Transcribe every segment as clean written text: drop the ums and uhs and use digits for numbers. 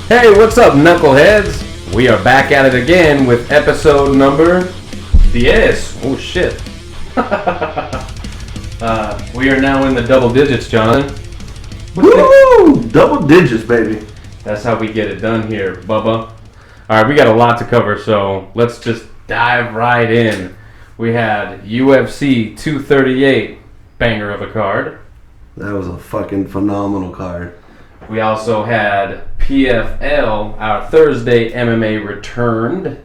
Hey, what's up, knuckleheads? We are back at it again with episode number 10. Oh, shit. We are now in the double digits, Jonathan. Woo! Double digits, baby. That's how we get it done here, Bubba. Alright, we got a lot to cover, so let's just dive right in. We had UFC 238, banger of a card. That was a fucking phenomenal card. We also had PFL, our Thursday MMA returned.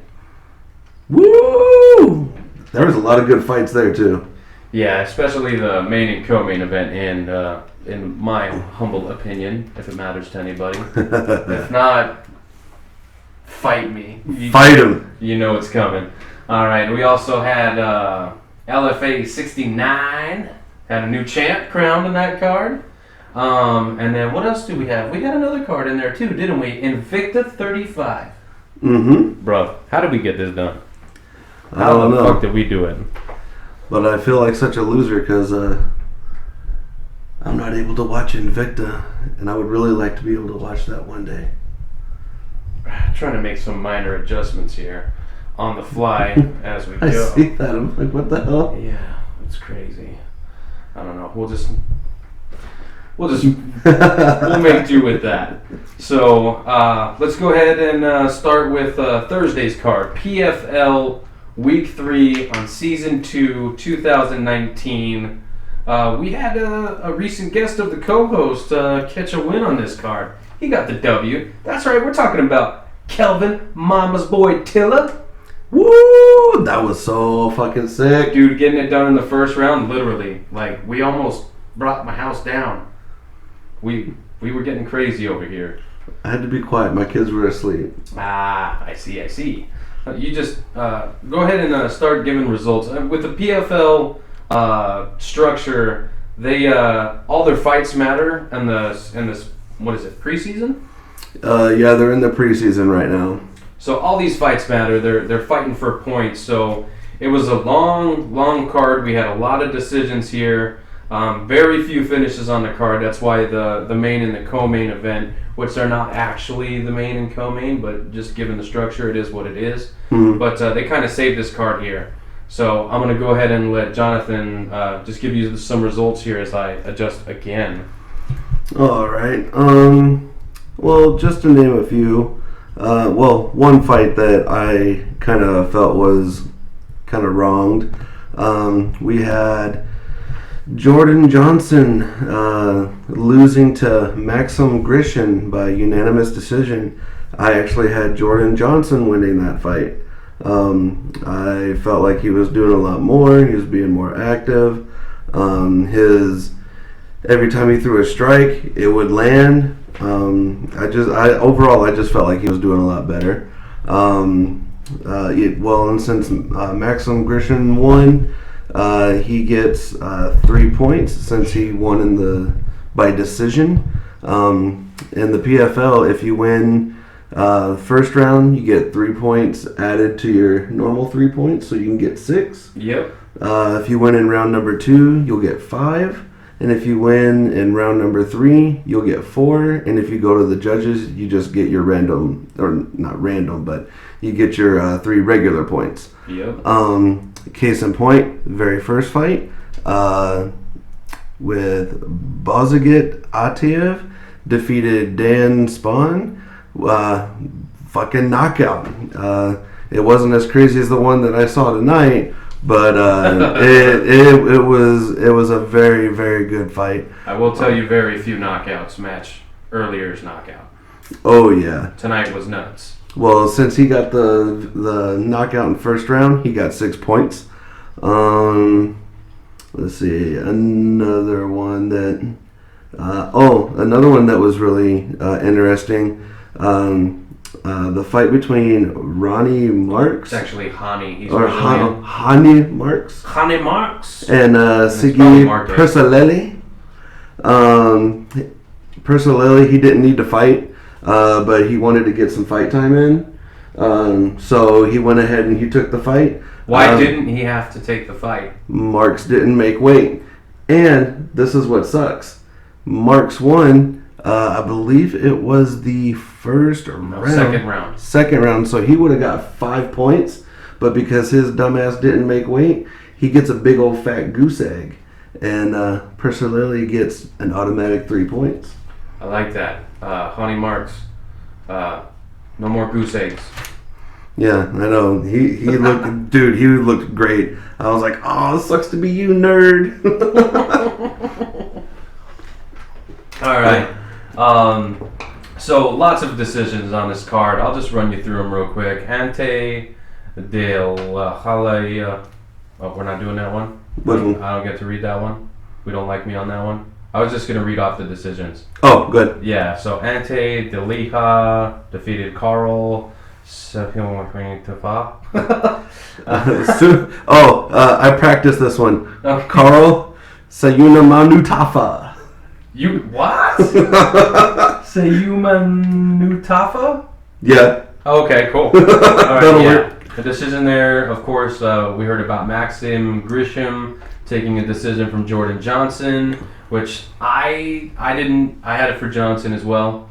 Woo! There was a lot of good fights there, too. Yeah, especially the main and co-main event, and in my humble opinion, if it matters to anybody. If not, fight me. Fight him. You know it's coming. All right, we also had LFA 69, had a new champ crowned in that card. And then what else do we have? We got another card in there too, didn't we? Invicta 35. Mm-hmm. Bro, how did we get this done? I don't know. How the fuck did we do it? But I feel like such a loser because I'm not able to watch Invicta, and I would really like to be able to watch that one day. Trying to make some minor adjustments here on the fly as we go. I see that. I'm like, what the hell? Yeah, it's crazy. I don't know. We'll make do with that. So let's go ahead and start with Thursday's card. PFL Week 3 on Season 2, 2019. We had a recent guest of the co-host catch a win on this card. He got the W. That's right, we're talking about Kelvin Mama's Boy Tilla. Woo! That was so fucking sick. Dude, getting it done in the first round, literally. Like, we almost brought my house down. We were getting crazy over here. I had to be quiet. My kids were asleep. Ah, I see. You just go ahead and start giving results. With the PFL structure, they all their fights matter, and this what is it, preseason? Yeah, they're in the preseason right now. So all these fights matter. They're fighting for points. So it was a long card. We had a lot of decisions here. Very few finishes on the card. That's why the main and the co-main event, which are not actually the main and co-main, but just given the structure, it is what it is. Mm-hmm. But they kind of saved this card here. So I'm going to go ahead and let Jonathan just give you some results here as I adjust again. All right. Well, just to name a few. One fight that I kind of felt was kind of wronged. We had Jordan Johnson losing to Maxim Grishin by unanimous decision. I actually had Jordan Johnson winning that fight. I felt like he was doing a lot more. He was being more active. Every time he threw a strike, it would land. Overall, I just felt like he was doing a lot better. And since Maxim Grishin won, he gets 3 points since he won by decision. In the PFL, if you win the first round, you get 3 points added to your normal 3 points, so you can get 6. Yep. If you win in round number 2, you'll get 5. And if you win in round number 3, you'll get 4. And if you go to the judges, you just get your random, or not random, but you get your 3 regular points. Yep. Case in point, very first fight with Bozagit Atiev defeated Dan Spahn. Fucking knockout. It wasn't as crazy as the one that I saw tonight, but it was a very, very good fight. I will tell you, very few knockouts match earlier's knockout. Oh yeah. Tonight was nuts. Well, since he got the knockout in first round, he got 6 points. Let's see, another one that was really interesting. The fight between Ronnie Marks. It's actually Hani. He's Hani Marks. Hani Marks. And Sigi Persalelli. Persalelli, he didn't need to fight, but he wanted to get some fight time in. So he went ahead and he took the fight. Why didn't he have to take the fight? Marks didn't make weight. And this is what sucks. Marks won I believe it was the first round. Second round. Second round. So he would have got 5 points, but because his dumbass didn't make weight, he gets a big old fat goose egg, and Persilili gets an automatic 3 points. I like that. Honey Marks. No more goose eggs. Yeah, I know. He looked, dude. He looked great. I was like, oh, it sucks to be you, nerd. All right. So lots of decisions on this card. I'll just run you through them real quick. Ante del Jalaya. Oh, we're not doing that one? Which one? I don't get to read that one. We don't like me on that one. I was just going to read off the decisions. Oh, good. Yeah, so Ante de Lija defeated Carl. I practiced this one. Okay. Carl Sayuna Manutafa. You what? Sayuma Nutafa? Yeah. Okay, cool. All right, That'll yeah. work. The decision there, of course, we heard about Maxim Grisham taking a decision from Jordan Johnson, which I didn't. I had it for Johnson as well.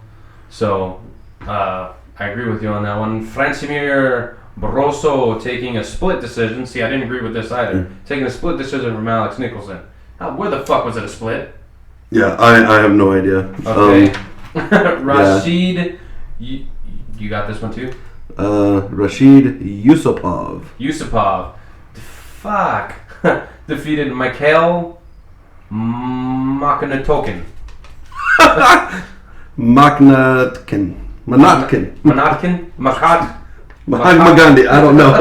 So I agree with you on that one. Francimir Barroso taking a split decision. See, I didn't agree with this either. Taking a split decision from Alex Nicholson. Where the fuck was it a split? Yeah, I have no idea. Okay. Rashid, you got this one too? Rashid Yusupov. Fuck. Defeated Mikhail Makanatokin. Manatkin. Mahatma Gandhi. I don't know.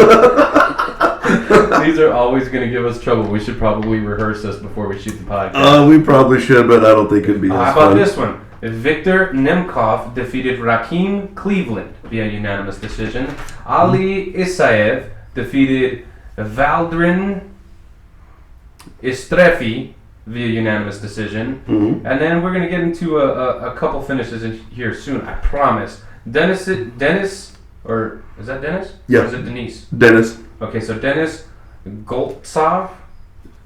These are always going to give us trouble. We should probably rehearse this before we shoot the podcast. We probably should, but I don't think it'd be as How fun. about this one? Victor Nemkov defeated Rakim Cleveland via unanimous decision. Ali Isaev defeated Valdrin Istrefi via unanimous decision. Mm-hmm. And then we're going to get into a couple finishes in here soon, I promise. Dennis, or is that Dennis? Yeah. Or is it Denise? Dennis. Okay, so Dennis Goltsov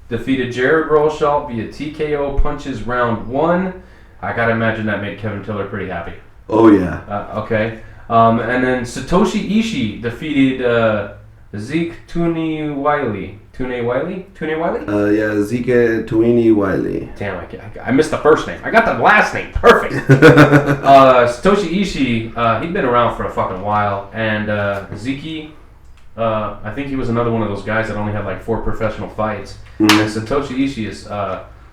defeated Jared Rosholt via TKO punches round 1. I gotta imagine that made Kevin Tiller pretty happy. Oh, yeah. Okay. And then Satoshi Ishii defeated Zeke Tooney Wiley. Tooney Wiley? Yeah, Zika Tuini Wiley. Damn, I missed the first name. I got the last name. Perfect. Satoshi Ishii, he'd been around for a fucking while. And Zeke, I think he was another one of those guys that only had like 4 professional fights. Mm-hmm. And Satoshi Ishii is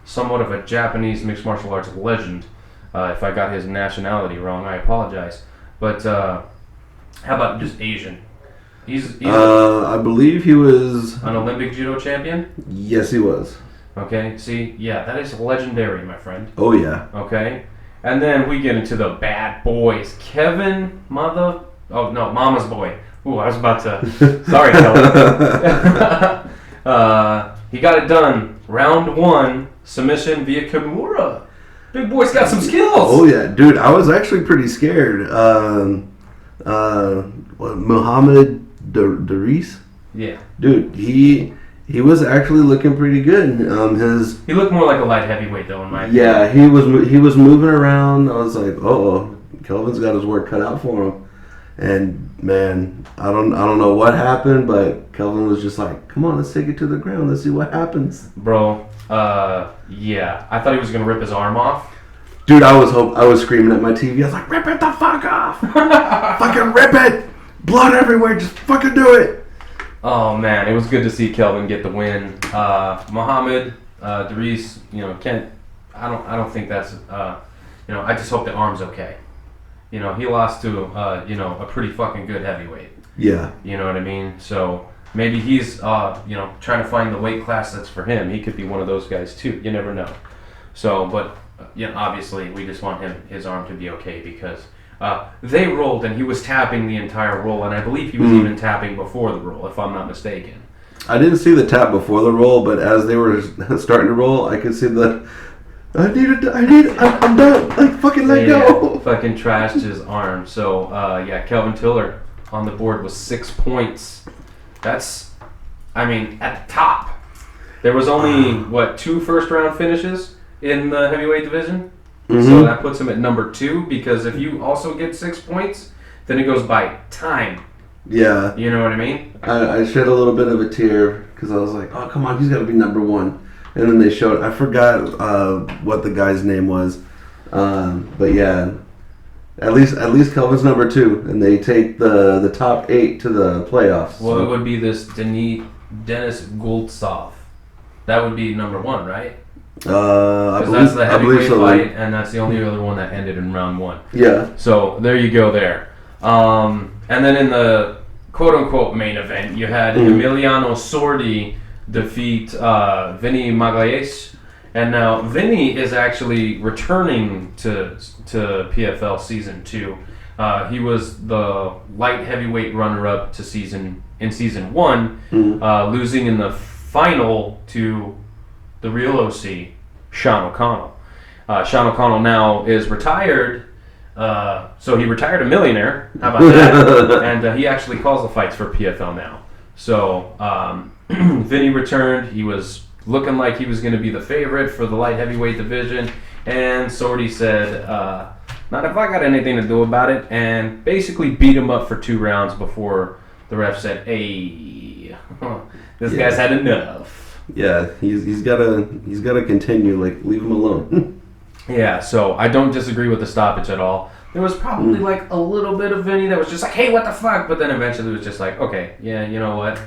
somewhat of a Japanese mixed martial arts legend. If I got his nationality wrong, I apologize. But how about just Asian? He's I believe he was an Olympic judo champion? Yes, he was. Okay, see, yeah, that is legendary, my friend. Oh, yeah. Okay, and then we get into the bad boys. Kevin, Mama's boy. Ooh, I was about to, sorry, Kevin. He got it done. Round 1, submission via Kimura. Big boy's got some skills. Oh, yeah. Dude, I was actually pretty scared. Muhammad Daris? Yeah. Dude, he was actually looking pretty good. He looked more like a light heavyweight, though, in my opinion. Yeah, he was moving around. I was like, oh, Kelvin's got his work cut out for him. And man, I don't know what happened, but Kelvin was just like, come on, let's take it to the ground. Let's see what happens. Bro, yeah. I thought he was gonna rip his arm off. Dude, I was screaming at my TV. I was like, rip it the fuck off! Fucking rip it! Blood everywhere, just fucking do it! Oh man, it was good to see Kelvin get the win. Muhammad Daris, I don't think that's I just hope the arm's okay. He lost to a pretty fucking good heavyweight. Yeah. You know what I mean? So maybe he's trying to find the weight class that's for him. He could be one of those guys too. You never know. So, but obviously we just want his arm to be okay because they rolled and he was tapping the entire roll, and I believe he was even tapping before the roll, if I'm not mistaken. I didn't see the tap before the roll, but as they were starting to roll, I could see the. I'm done. Like, fucking let go. Fucking trashed his arm. So, Kelvin Tiller on the board was 6 points. That's, at the top. There was only, 2 first round finishes in the heavyweight division? So that puts him at number 2, because if you also get 6 points, then it goes by time. Yeah. You know what I mean? I shed a little bit of a tear because I was like, oh, come on, he's got to be number 1. And then they showed, I forgot what the guy's name was. But yeah, at least Kelvin's number 2, and they take the top 8 to the playoffs. Well, it would be this Denis Goltsov. That would be number 1, right? Because that's the heavyweight fight, and that's the only other one that ended in round 1. Yeah. So there you go there. And then in the quote-unquote main event, you had Emiliano Sordi defeat Vinny Magalhaes. And now Vinny is actually returning to PFL Season 2. He was the light heavyweight runner-up to season 1, losing in the final to the real OC, Sean O'Connell. Sean O'Connell now is retired. So he retired a millionaire. How about that? And he actually calls the fights for PFL now. So Vinny returned. He was looking like he was going to be the favorite for the light heavyweight division. And Sordi said, not if I got anything to do about it. And basically beat him up for 2 rounds before the ref said, hey, this guy's had enough. Yeah, he's gotta continue. Like, leave him alone. Yeah, so I don't disagree with the stoppage at all. There was probably like a little bit of Vinny that was just like, hey, what the fuck? But then eventually it was just like, okay, yeah, you know what?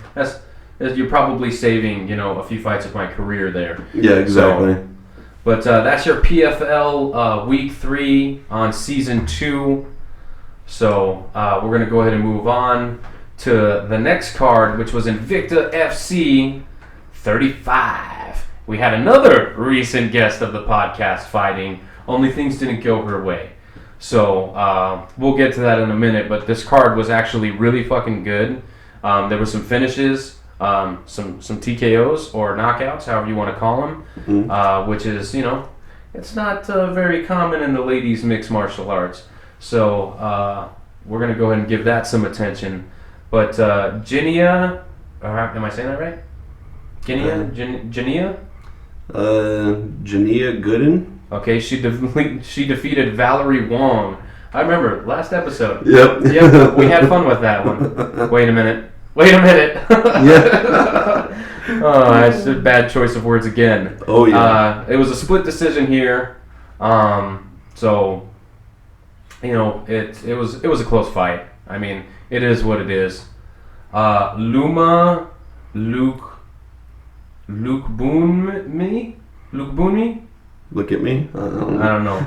You're probably saving, a few fights of my career there. Yeah, exactly. So, but that's your PFL Week 3 on Season 2. So we're going to go ahead and move on to the next card, which was Invicta FC 35. We had another recent guest of the podcast fighting, only things didn't go her way. So we'll get to that in a minute, but this card was actually really fucking good. There were some finishes, some TKOs or knockouts, however you want to call them, which is, it's not very common in the ladies' mixed martial arts. So we're going to go ahead and give that some attention. But Jinia, am I saying that right? Jinia? Jania Gooden. Okay, she defeated Valerie Wong. I remember last episode. Yep. Yep, we had fun with that one. Wait a minute. Yeah. Oh, that's a bad choice of words again. Oh yeah. It was a split decision here. So it was a close fight. I mean, it is what it is. Luke Boonmi? Look at me. I don't know.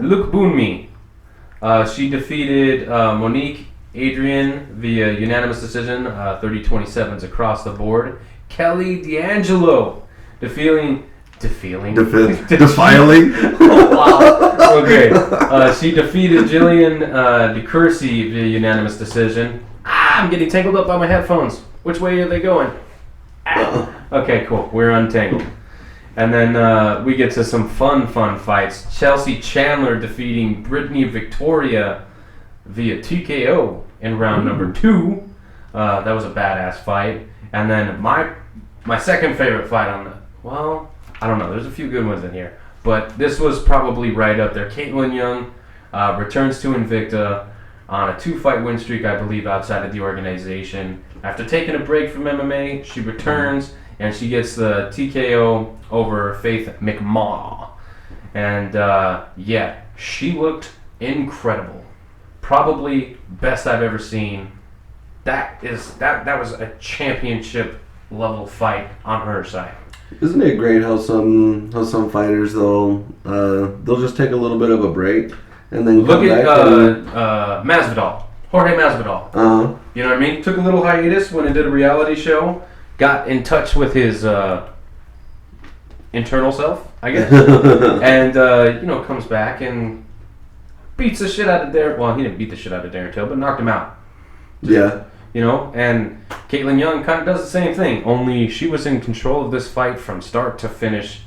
Luke Boonmi. She defeated Monique Adrian via unanimous decision, 30-27s across the board. Kelly D'Angelo defiling. Oh, wow. Okay. She defeated Jillian DeCourcy via unanimous decision. I'm getting tangled up by my headphones. Which way are they going? Okay, cool. We're untangled. And then we get to some fun fights. Chelsea Chandler defeating Brittany Victoria via TKO in round number 2. That was a badass fight. And then my second favorite fight on I don't know. There's a few good ones in here. But this was probably right up there. Caitlin Young returns to Invicta on a 2-fight win streak, I believe, outside of the organization. After taking a break from MMA, she returns and she gets the TKO over Faith McMaw. And she looked incredible. Probably best I've ever seen. That was a championship level fight on her side. Isn't it great how some fighters they'll just take a little bit of a break and then look at Masvidal, Jorge Masvidal. You know what I mean? Took a little hiatus when he did a reality show, got in touch with his internal self, I guess, and comes back and beats the shit out of Darren. Well, he didn't beat the shit out of Darren Till, but knocked him out. Yeah. And Caitlin Young kind of does the same thing, only she was in control of this fight from start to finish.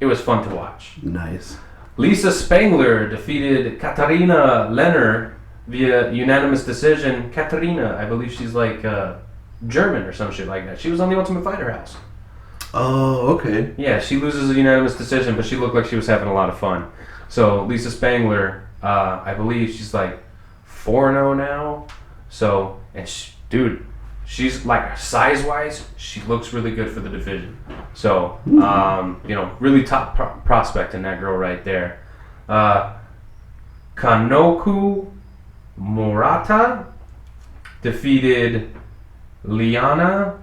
It was fun to watch. Nice. Lisa Spangler defeated Katarina Lenner via unanimous decision. Katarina, I believe she's like German or some shit like that. She was on the Ultimate Fighter House. Oh, okay. Yeah, she loses a unanimous decision, but she looked like she was having a lot of fun. So Lisa Spangler, I believe she's like 4-0 now. So, and dude, she's like size-wise, she looks really good for the division. So, really top prospect in that girl right there. Kanoku Murata defeated Liana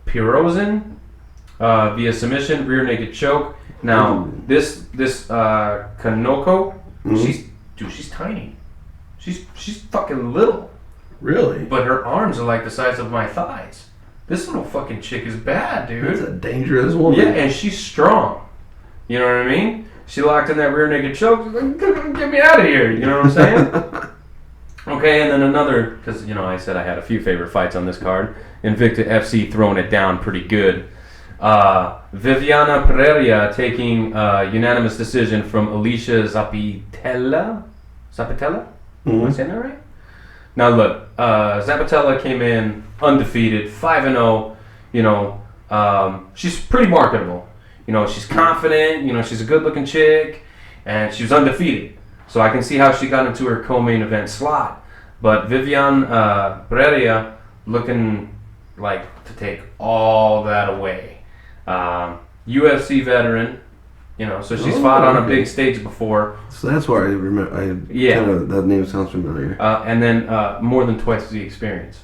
Pirozin via submission, rear naked choke. Now, this Kanoko, she's tiny. She's fucking little. Really? But her arms are like the size of my thighs. This little fucking chick is bad, dude. That's a dangerous woman. Yeah, and she's strong. You know what I mean? She locked in that rear naked choke. Like, get me out of here. You know what I'm saying? Okay, and then another, because, I said I had a few favorite fights on this card. Invicta FC throwing it down pretty good. Viviana Pereira taking unanimous decision from Alicia Zapatella? Am I saying that right? Now look, Zapatella came in undefeated, 5-0. She's pretty marketable. She's confident. She's a good-looking chick, and she was undefeated. So I can see how she got into her co-main event slot. But Vivian Pereira looking like to take all that away. UFC veteran, so she's fought on a big stage before. So that's why I remember. That name sounds familiar. And then more than twice the experience.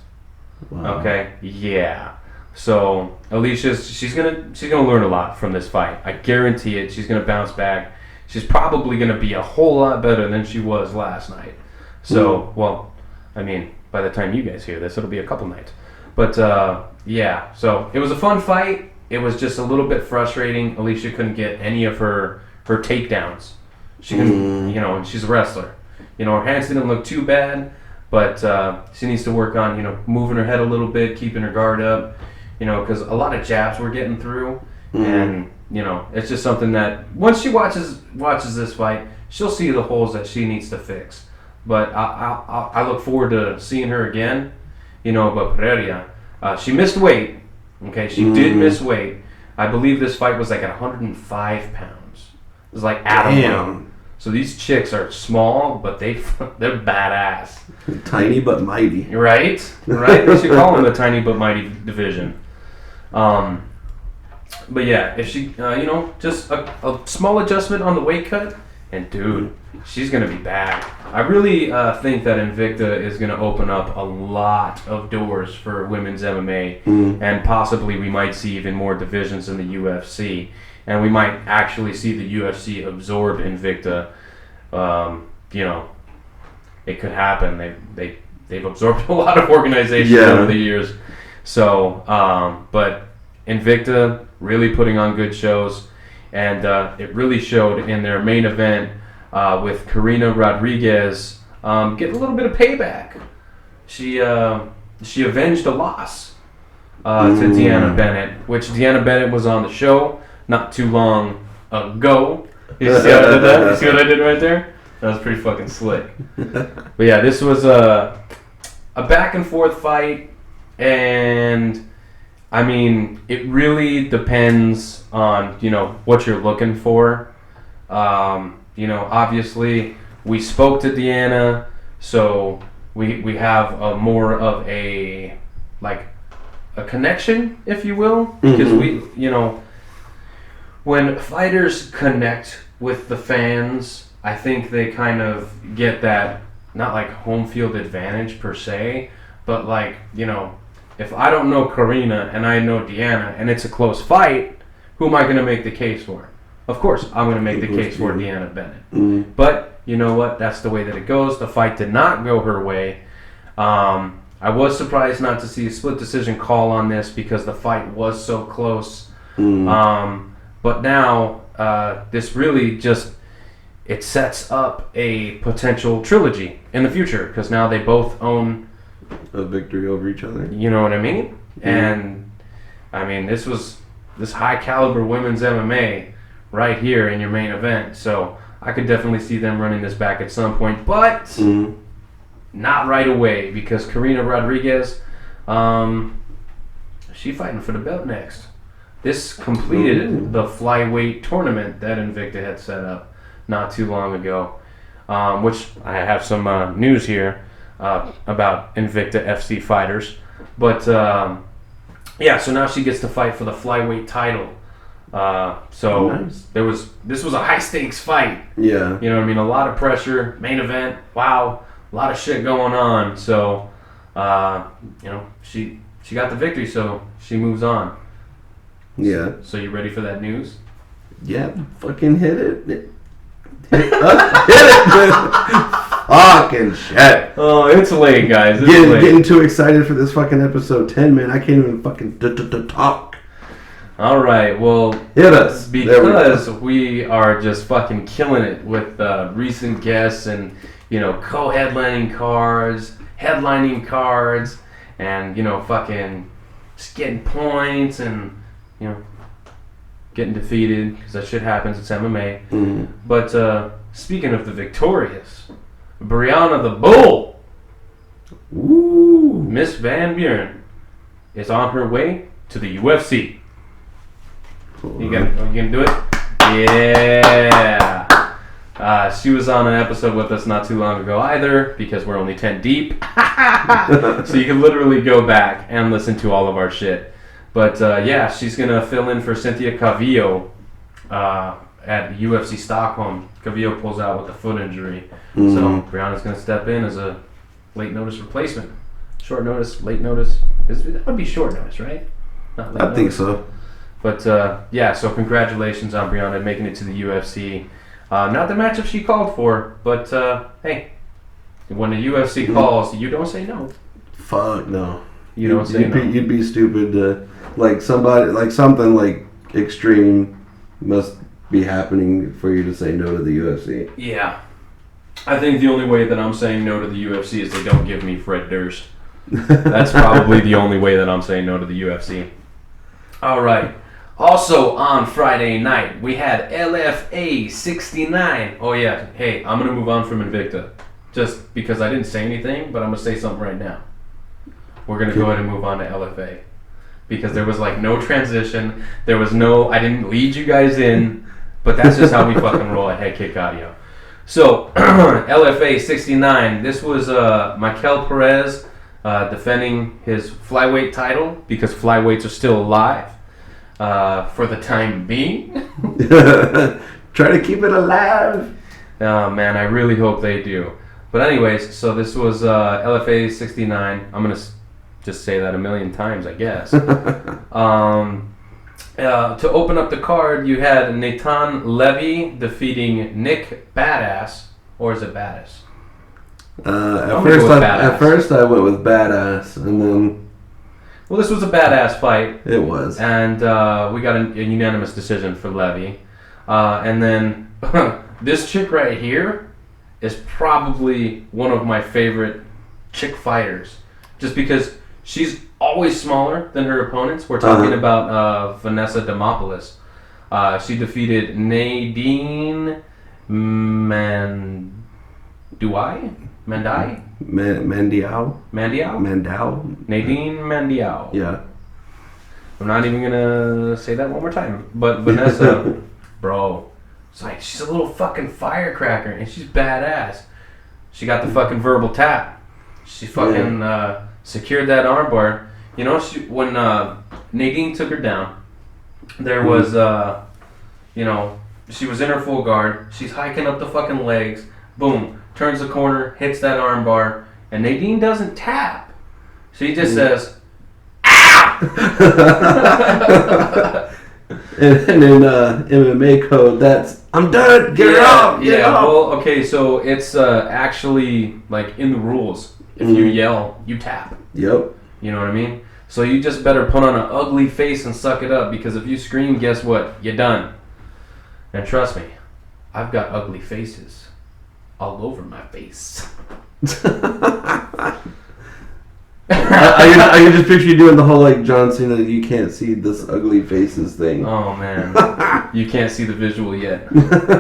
Wow. Okay, yeah. So Alicia, she's gonna learn a lot from this fight. I guarantee it. She's gonna bounce back. She's probably gonna be a whole lot better than she was last night. So, by the time you guys hear this, it'll be a couple nights. But yeah. So it was a fun fight. It was just a little bit frustrating. Alicia couldn't get any of her takedowns. She couldn't, and she's a wrestler. Her hands didn't look too bad, but she needs to work on, moving her head a little bit, keeping her guard up, because a lot of jabs were getting through, and it's just something that once she watches this fight, she'll see the holes that she needs to fix. But I look forward to seeing her again, But Pereira, she missed weight. Okay, she did miss weight. I believe this fight was like at 105 pounds. It was like atom weight. So these chicks are small, but they're badass. Tiny but mighty. Right? They should call them the tiny but mighty division. But yeah, if she, just a small adjustment on the weight cut, and dude, she's going to be back. I really think that Invicta is going to open up a lot of doors for women's MMA, and possibly we might see even more divisions in the UFC, and we might actually see the UFC absorb Invicta. It could happen. They've absorbed a lot of organizations over the years. So, but Invicta really putting on good shows, and it really showed in their main event with Karina Rodriguez getting a little bit of payback. She avenged a loss to Deanna Bennett, which Deanna Bennett was on the show not too long ago. You see how I did that? You see what I did right there? That was pretty fucking slick. But yeah, this was a back and forth fight, and it really depends on what you're looking for. Obviously we spoke to Deanna, so we have more of a connection, if you will, because we when fighters connect with the fans, I think they kind of get that, not like home field advantage per se, but if I don't know Karina and I know Deanna and it's a close fight, who am I going to make the case for? Of course, I'm going to make the case for Deanna Bennett. But you know what? That's the way that it goes. The fight did not go her way. I was surprised not to see a split decision call on this because the fight was so close. But now this really just, it sets up a potential trilogy in the future because now they both own a victory over each other. You know what I mean? And this high caliber women's MMA right here in your main event. So I could definitely see them running this back at some point, but not right away because Karina Rodriguez, she's fighting for the belt next. This completed the flyweight tournament that Invicta had set up. not too long ago, which I have some news here about Invicta FC fighters. But yeah, so now she gets to fight for the flyweight title. Nice. This was a high stakes fight. Yeah. You know what I mean? A lot of pressure, main event. Wow, a lot of shit going on. So, she got the victory. So she moves on. Yeah. So you ready for that news? Yeah. Fucking hit it. Hit it. Fucking shit. Oh, it's late, guys. Getting too excited for this fucking episode 10, man. I can't even fucking talk. All right, well, hit us. Because we are just fucking killing it with recent guests and, co-headlining cards, headlining cards, and, fucking just getting points and, getting defeated, because that shit happens. It's MMA. Mm-hmm. But speaking of the victorious, Brianna the Bull, ooh, Miss Van Buren, is on her way to the UFC. You gonna do it? Yeah. She was on an episode with us not too long ago either, because we're only 10 deep. So you can literally go back and listen to all of our shit. But yeah, she's gonna fill in for Cynthia Calvillo at UFC Stockholm. Calvillo pulls out with a foot injury. Mm-hmm. So Brianna's gonna step in as a late notice replacement. Short notice, late notice. That would be short notice, right? Not late I think so. But yeah, so congratulations on Brianna making it to the UFC. Not the matchup she called for, but hey, when the UFC calls, you don't say no. Fuck no. You don't say no. You'd be stupid to something like extreme must be happening for you to say no to the UFC. Yeah, I think the only way that I'm saying no to the UFC is they don't give me Fred Durst. That's probably the only way that I'm saying no to the UFC. All right. Also on Friday night, we had LFA 69. Oh yeah, hey, I'm going to move on from Invicta. Just because I didn't say anything, but I'm going to say something right now. We're going to go ahead and move on to LFA. Because there was no transition. There was I didn't lead you guys in, but that's just how we fucking roll at HeadKick Audio. So, LFA 69, this was Mikel Perez defending his flyweight title, because flyweights are still alive. For the time being. Try to keep it alive. Oh man, I really hope they do. But anyways, so this was LFA 69. I'm going to just say that a million times, I guess. To open up the card, you had Nathan Levy defeating Nick Badass. Or is it Badass? At first I went with Badass, and then... Well, this was a badass fight. It was. And we got a unanimous decision for Levy. And then this chick right here is probably one of my favorite chick fighters. Just because she's always smaller than her opponents. We're talking about Vanessa Demopoulos. She defeated Nadine Mandiao? Mandiao? Nadine Mandiao. Yeah. I'm not even gonna say that one more time. But Vanessa, bro, it's like she's a little fucking firecracker and she's badass. She got the fucking verbal tap. She fucking secured that armbar. You know, when Nadine took her down, there was, she was in her full guard. She's hiking up the fucking legs. Boom. Turns the corner, hits that armbar, and Nadine doesn't tap. She just says, "Ah!" and in MMA code, that's "I'm done. Get her off." Get her off. Well, okay, so it's actually in the rules. If you yell, you tap. Yep. You know what I mean? So you just better put on an ugly face and suck it up, because if you scream, guess what? You're done. And trust me, I've got ugly faces all over my face. I can just picture you doing the whole John Cena, you can't see this ugly faces thing. Oh man, you can't see the visual yet.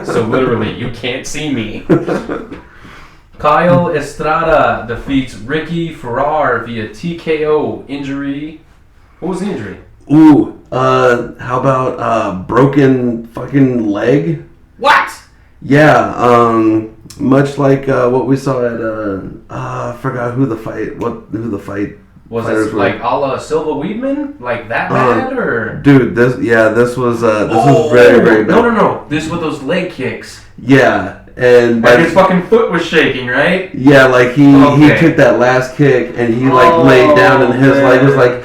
So literally, you can't see me. Kyle Estrada defeats Ricky Farrar via TKO injury. What was the injury? Ooh, how about broken fucking leg? What? Yeah, much like what we saw at I forgot who the fight Was fighters this were. like a la Silva Weedman? Like that bad or? Dude, this was very very bad. No. This with those leg kicks. Yeah, and Like his fucking foot was shaking, right? yeah, like he took that last kick and he like laid down and his leg was like.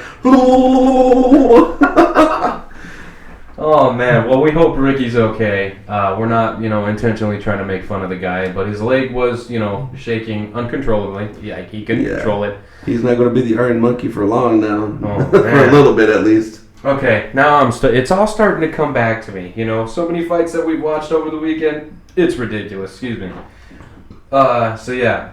Oh man, well we hope Ricky's okay. We're not, intentionally trying to make fun of the guy, but his leg was, shaking uncontrollably. Yeah, he couldn't control it. He's not going to be the Iron Monkey for long now. Oh, for a little bit at least. Okay, now it's all starting to come back to me. So many fights that we've watched over the weekend. It's ridiculous. Excuse me. So yeah,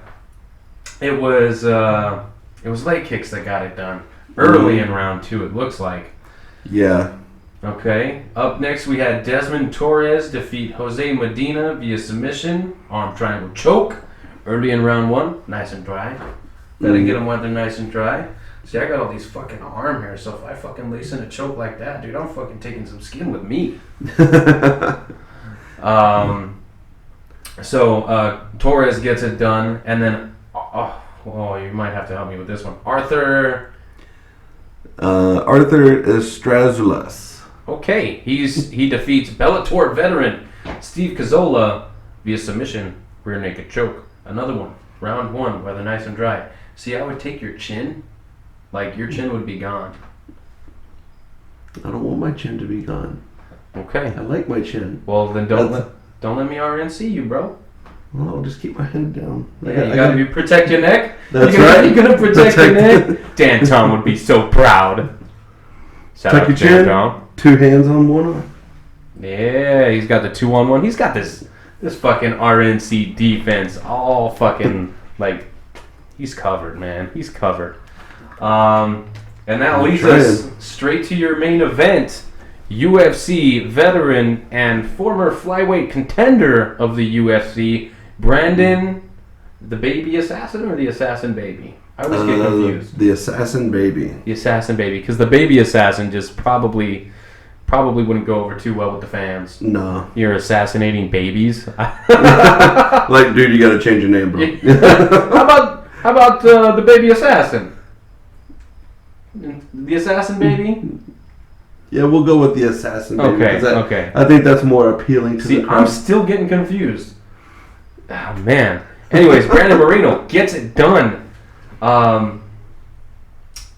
it was leg kicks that got it done early in round 2. It looks like. Yeah. Okay. Up next, we had Desmond Torres defeat Jose Medina via submission, arm triangle choke, early in round 1. Nice and dry. Gotta get them when they're nice and dry. See, I got all these fucking arm hairs, so if I fucking lace in a choke like that, dude, I'm fucking taking some skin with me. So Torres gets it done, and then, you might have to help me with this one. Arthur Estrazulas. Okay, he defeats Bellator veteran Steve Cazzola via submission, rear naked choke. Another one, round 1, where they're nice and dry. See, I would take your chin, like your chin would be gone. I don't want my chin to be gone. Okay. I like my chin. Well, then don't let me RNC you, bro. Well, I'll just keep my head down. Yeah, you gotta protect your neck. That's right. You're gonna protect your neck. Dan Tom would be so proud. Shout out to Dan Tom. 2 hands on one arm. Yeah, he's got the 2-on-1. He's got this fucking RNC defense all fucking like he's covered, man. He's covered. And that leads us straight to your main event. UFC veteran and former flyweight contender of the UFC, Brandon, the Baby Assassin or the Assassin Baby? I always get confused. The Assassin Baby. The Assassin Baby, because the Baby Assassin just probably wouldn't go over too well with the fans. No. You're assassinating babies. Like, dude, you gotta change your name, bro. How about the Baby Assassin? The Assassin Baby? Yeah, we'll go with the Assassin Baby. Okay. I think that's more appealing to the crowd. I'm still getting confused. Oh, man. Anyways, Brandon Moreno gets it done.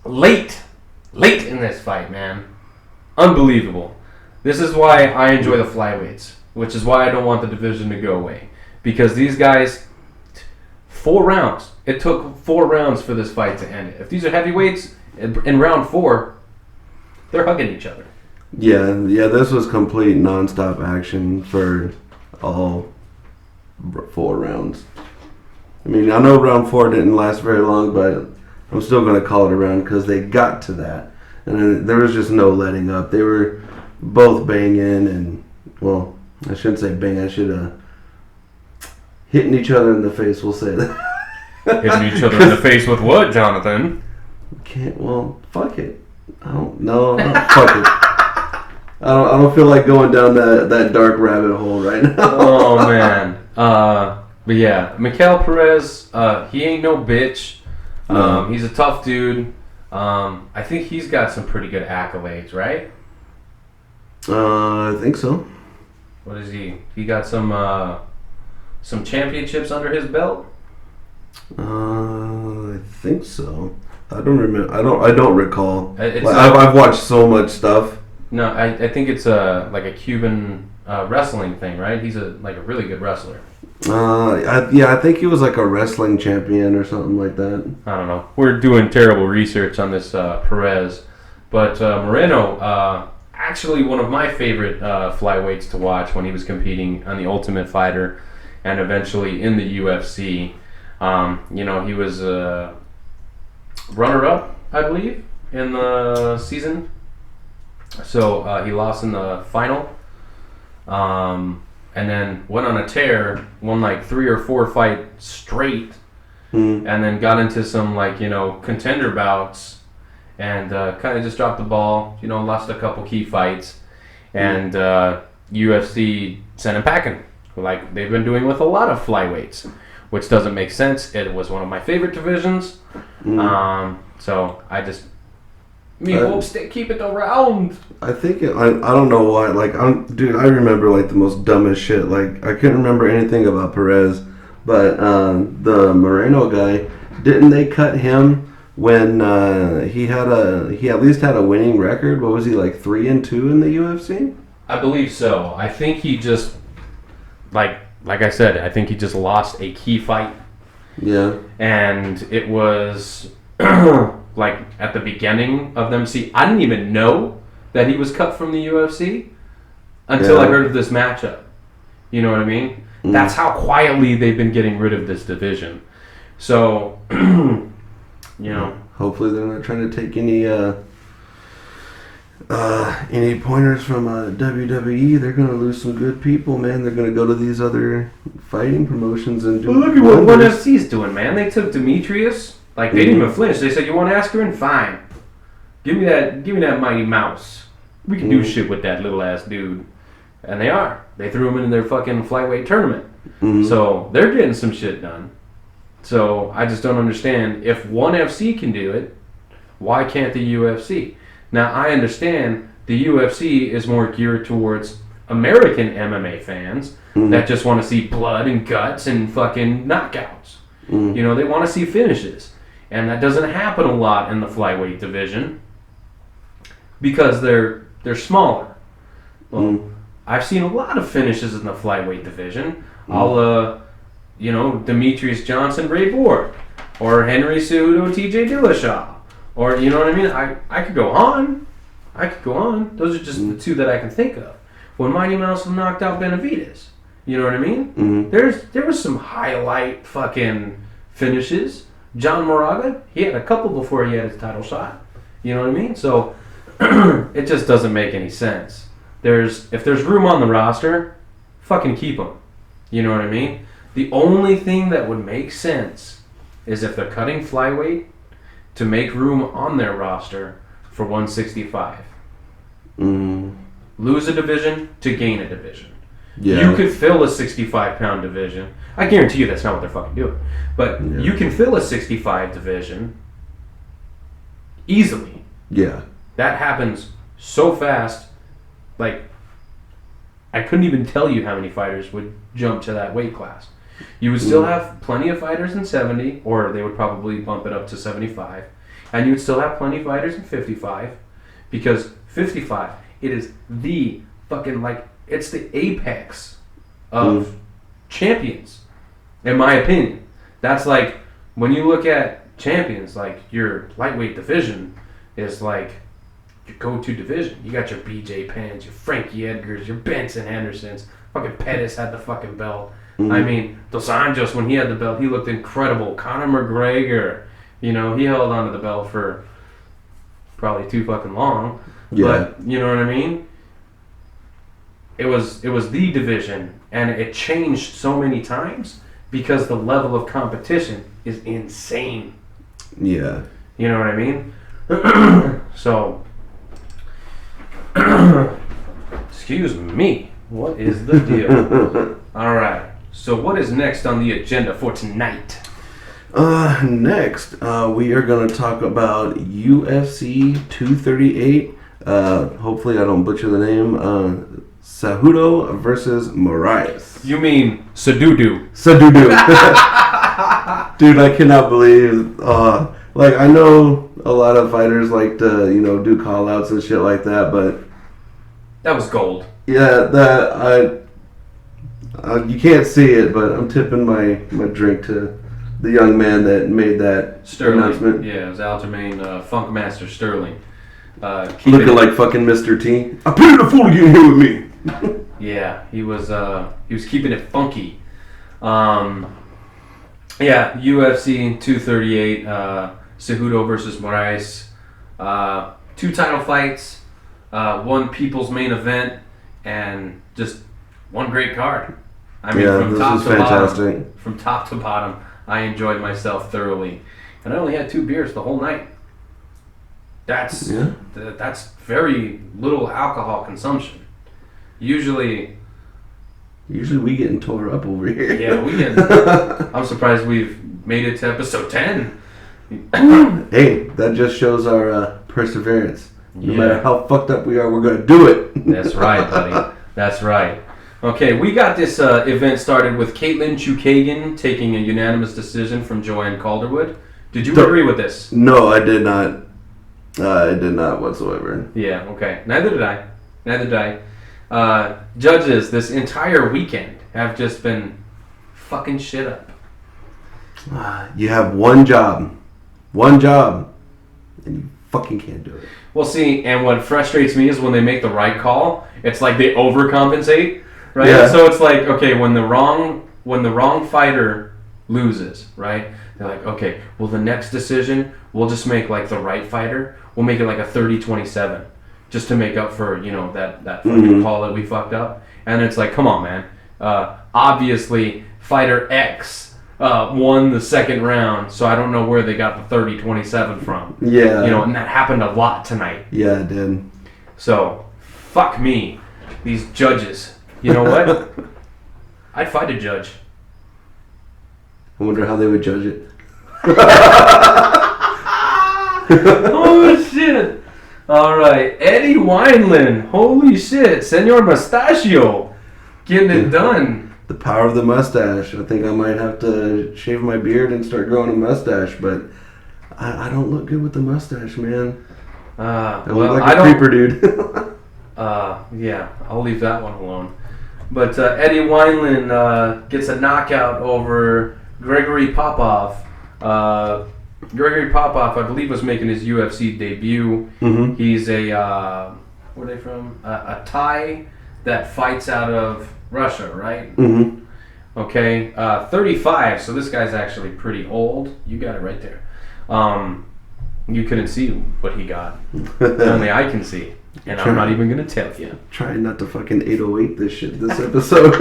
Late in this fight, man. Unbelievable. This is why I enjoy the flyweights, which is why I don't want the division to go away. Because these guys, 4 rounds. It took 4 rounds for this fight to end. If these are heavyweights, in round 4, they're hugging each other. Yeah, this was complete non-stop action for all 4 rounds. I mean, I know round 4 didn't last very long, but I'm still going to call it a round because they got to that. And then there was just no letting up. They were both banging and, well, I shouldn't say bang. I should have hitting each other in the face, we'll say that. Hitting each other in the face with what, Jonathan? Fuck it. I don't know. Fuck it. I don't feel like going down that dark rabbit hole right now. Oh, man. But yeah, Mikael Perez, he ain't no bitch. No. He's a tough dude. I think he's got some pretty good accolades, right? I think so. What is he? He got some championships under his belt? I think so. I don't remember. I don't recall. I've watched so much stuff. No, I think it's like a Cuban wrestling thing, right? He's a really good wrestler. I think he was like a wrestling champion or something like that. I don't know. We're doing terrible research on this Perez, but Moreno, actually one of my favorite flyweights to watch when he was competing on the Ultimate Fighter, and eventually in the UFC. He was runner-up, I believe, in the season. So he lost in the final. And then went on a tear, won like 3 or 4 fights straight, and then got into some contender bouts, and kind of just dropped the ball. Lost a couple key fights, and UFC sent him packing. like they've been doing with a lot of flyweights, which doesn't make sense. It was one of my favorite divisions. So I just hopes they keep it around. I think I don't know why. Like, dude, I remember like the most dumbest shit. Like, I couldn't remember anything about Perez, but the Moreno guy, didn't they cut him when he at least had a winning record? What was he, like 3-2 in the UFC? I believe so. I think he just like I said, I think he just lost a key fight. Yeah. And it was like at the beginning of them. See, I didn't even know that he was cut from the UFC until I heard of this matchup. You know what I mean? That's how quietly they've been getting rid of this division. So, you know. Hopefully they're not trying to take any pointers from WWE. They're going to lose some good people, man. They're going to go to these other fighting promotions and do. Well, look at what ONE FC's doing, man. They took Demetrius. Like, they didn't even flinch. They said, "You want Askren? Fine. Give me that Mighty Mouse. We can do shit with that little ass dude." And they are. They threw him in their fucking flyweight tournament. So they're getting some shit done. So I just don't understand. If ONE FC can do it, why can't the UFC? Now, I understand the UFC is more geared towards American MMA fans that just want to see blood and guts and fucking knockouts. You know, they want to see finishes. And that doesn't happen a lot in the flyweight division because they're smaller. Well, I've seen a lot of finishes in the flyweight division. Demetrius Johnson, Ray Borg, or Henry Cejudo, TJ Dillashaw, or you know what I mean. I could go on. Those are just the two that I can think of. When Mighty Mouse knocked out Benavidez, you know what I mean. There was some highlight fucking finishes. John Moraga, he had a couple before he had his title shot. You know what I mean? So it just doesn't make any sense. If there's room on the roster, fucking keep them. You know what I mean? The only thing that would make sense is if they're cutting flyweight to make room on their roster for 165. Lose a division to gain a division. Yeah. You could fill a 65-pound division. I guarantee you that's not what they're fucking doing. But you can fill a 65 division easily. Yeah. That happens so fast. Like, I couldn't even tell you how many fighters would jump to that weight class. You would still have plenty of fighters in 70, or they would probably bump it up to 75. And you would still have plenty of fighters in 55. Because 55, it is the fucking, like, it's the apex of champions, in my opinion. That's like, when you look at champions, like, your lightweight division is like your go-to division. You got your BJ Penns, your Frankie Edgars, your Benson Hendersons. Fucking Pettis had the fucking belt. I mean, Dos Anjos, when he had the belt, he looked incredible. Conor McGregor, you know, he held onto the belt for probably too fucking long. Yeah. But, you know what I mean? It was the division, and it changed so many times because the level of competition is insane. Yeah. You know what I mean? So, excuse me. What is the deal? All right. So what is next on the agenda for tonight? Next, we are going to talk about UFC 238. Hopefully I don't butcher the name. Cejudo versus Moraes. You mean Cejudo? Cejudo. Dude, I cannot believe. Like, I know a lot of fighters like to, do call-outs and shit like that, but that was gold. Yeah, you can't see it, but I'm tipping my drink to the young man that made that announcement. Yeah, it was Aljamain Funkmaster Sterling. Looking like fucking Mr. T. I paid a fool to get here with me. Yeah, he was keeping it funky. Yeah, UFC 238, Cejudo versus Moraes. 2 title fights, 1 people's main event, and just 1 great card. I mean, from top to bottom, I enjoyed myself thoroughly, and I only had 2 beers the whole night. That's very little alcohol consumption. Usually, Usually we getting tore up over here. Yeah, we get. I'm surprised we've made it to episode 10. Hey, that just shows our perseverance. No matter how fucked up we are, we're going to do it. That's right, buddy. That's right. Okay, we got this event started with Caitlin Chukagan taking a unanimous decision from Joanne Calderwood. Did you agree with this? No, I did not. I did not whatsoever. Yeah, okay. Neither did I. Judges this entire weekend have just been fucking shit up. You have one job, and you fucking can't do it. Well, see, and what frustrates me is when they make the right call, it's like they overcompensate, right? Yeah. So it's like, okay, when the wrong fighter loses, right? They're like, okay, well, the next decision, we'll just make like the right fighter. We'll make it like a 30-27, just to make up for, that fucking call that we fucked up. And it's like, come on, man. Obviously, fighter X won the second round, so I don't know where they got the 30-27 from. Yeah. And that happened a lot tonight. Yeah, it did. So, fuck me. These judges. You know what? I'd fight a judge. I wonder how they would judge it. Oh, shit. All right. Eddie Wineland. Holy shit. Senor Mustachio. Getting it done. The power of the mustache. I think I might have to shave my beard and start growing a mustache, but I don't look good with the mustache, man. I look like a creeper, dude. Yeah, I'll leave that one alone. But Eddie Wineland gets a knockout over Gregory Popov. Gregory Popov, I believe, was making his UFC debut. Mm-hmm. He's where are they from? A Thai that fights out of Russia, right? Mm-hmm. Okay, 35. So this guy's actually pretty old. You got it right there. You couldn't see what he got. Only I can see, and I'm not even gonna tell you. Trying not to fucking 808 this shit this episode.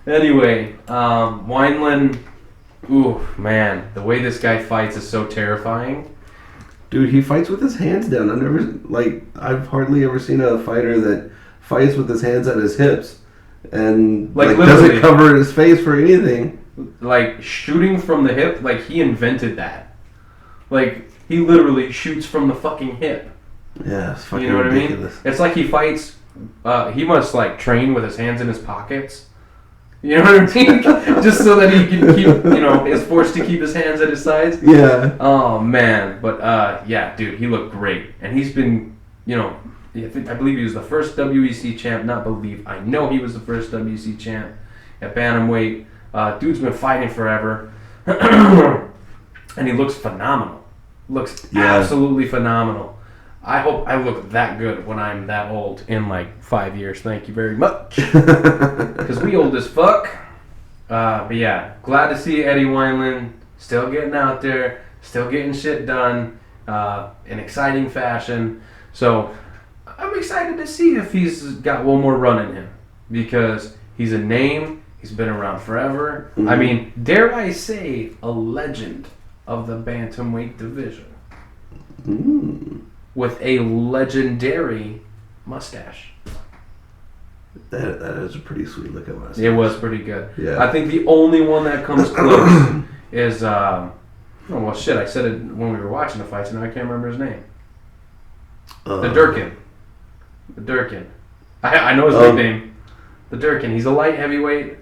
Anyway, Wineland. Ooh, man, the way this guy fights is so terrifying. Dude, he fights with his hands down. I've hardly ever seen a fighter that fights with his hands at his hips and doesn't cover his face for anything. Like shooting from the hip, like he invented that. Like he literally shoots from the fucking hip. Yeah, it's fucking What ridiculous. I mean? It's like he fights. He must like train with his hands in his pockets. You know what I mean? Just so that he can keep, is forced to keep his hands at his sides. Yeah. Oh man, but yeah, dude, he looked great, and he's been, I believe he was the first WEC champ. Not believe, I know he was the first WEC champ at bantamweight. Dude's been fighting forever, and he looks phenomenal. Looks absolutely phenomenal. I hope I look that good when I'm that old in like 5 years. Thank you very much. Because we old as fuck. But yeah, glad to see Eddie Wineland still getting out there, still getting shit done in exciting fashion. So I'm excited to see if he's got one more run in him. Because he's a name, he's been around forever. Mm-hmm. I mean, dare I say, a legend of the bantamweight division. With a legendary mustache. That is a pretty sweet looking mustache. It was pretty good. Yeah. I think the only one that comes close is I said it when we were watching the fights, and now I can't remember his name. The Durkin. I know his nickname. The Durkin. He's a light heavyweight.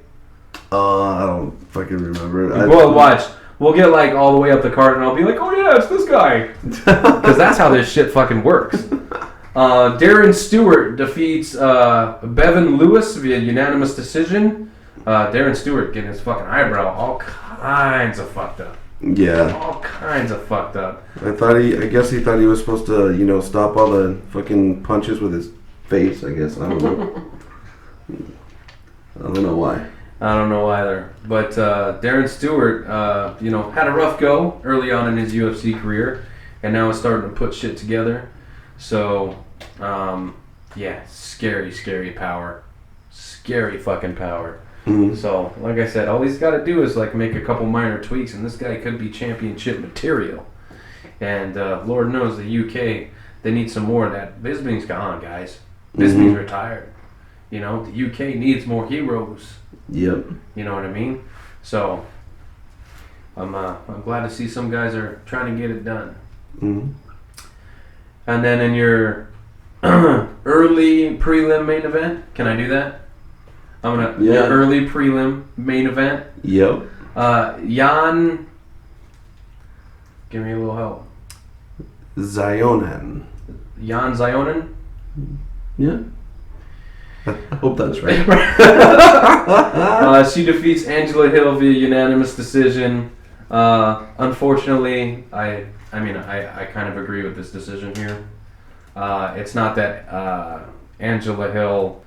I don't fucking remember. We'll watch. We'll get like all the way up the card, and I'll be like, "Oh yeah, it's this guy," because that's how this shit fucking works. Darren Stewart defeats Bevan Lewis via unanimous decision. Darren Stewart getting his fucking eyebrow all kinds of fucked up. Yeah. All kinds of fucked up. I guess he thought he was supposed to, stop all the fucking punches with his face. I guess I don't know. I don't know why. I don't know either. But Darren Stewart, had a rough go early on in his UFC career, and now is starting to put shit together. So, scary, scary power. Scary fucking power. Mm-hmm. So, like I said, all he's got to do is make a couple minor tweaks, and this guy could be championship material. And Lord knows the UK, they need some more of that. Bisping's gone, guys. Bisping's retired. You know, the UK needs more heroes. Yep. You know what I mean? So I'm glad to see some guys are trying to get it done. Mm-hmm. And then in your early prelim main event, can I do that? Your early prelim main event. Yep. Jan, give me a little help. Zionen. Jan Zionen? Yeah. I hope that's right. She defeats Angela Hill via unanimous decision. Unfortunately, I kind of agree with this decision here. It's not that Angela Hill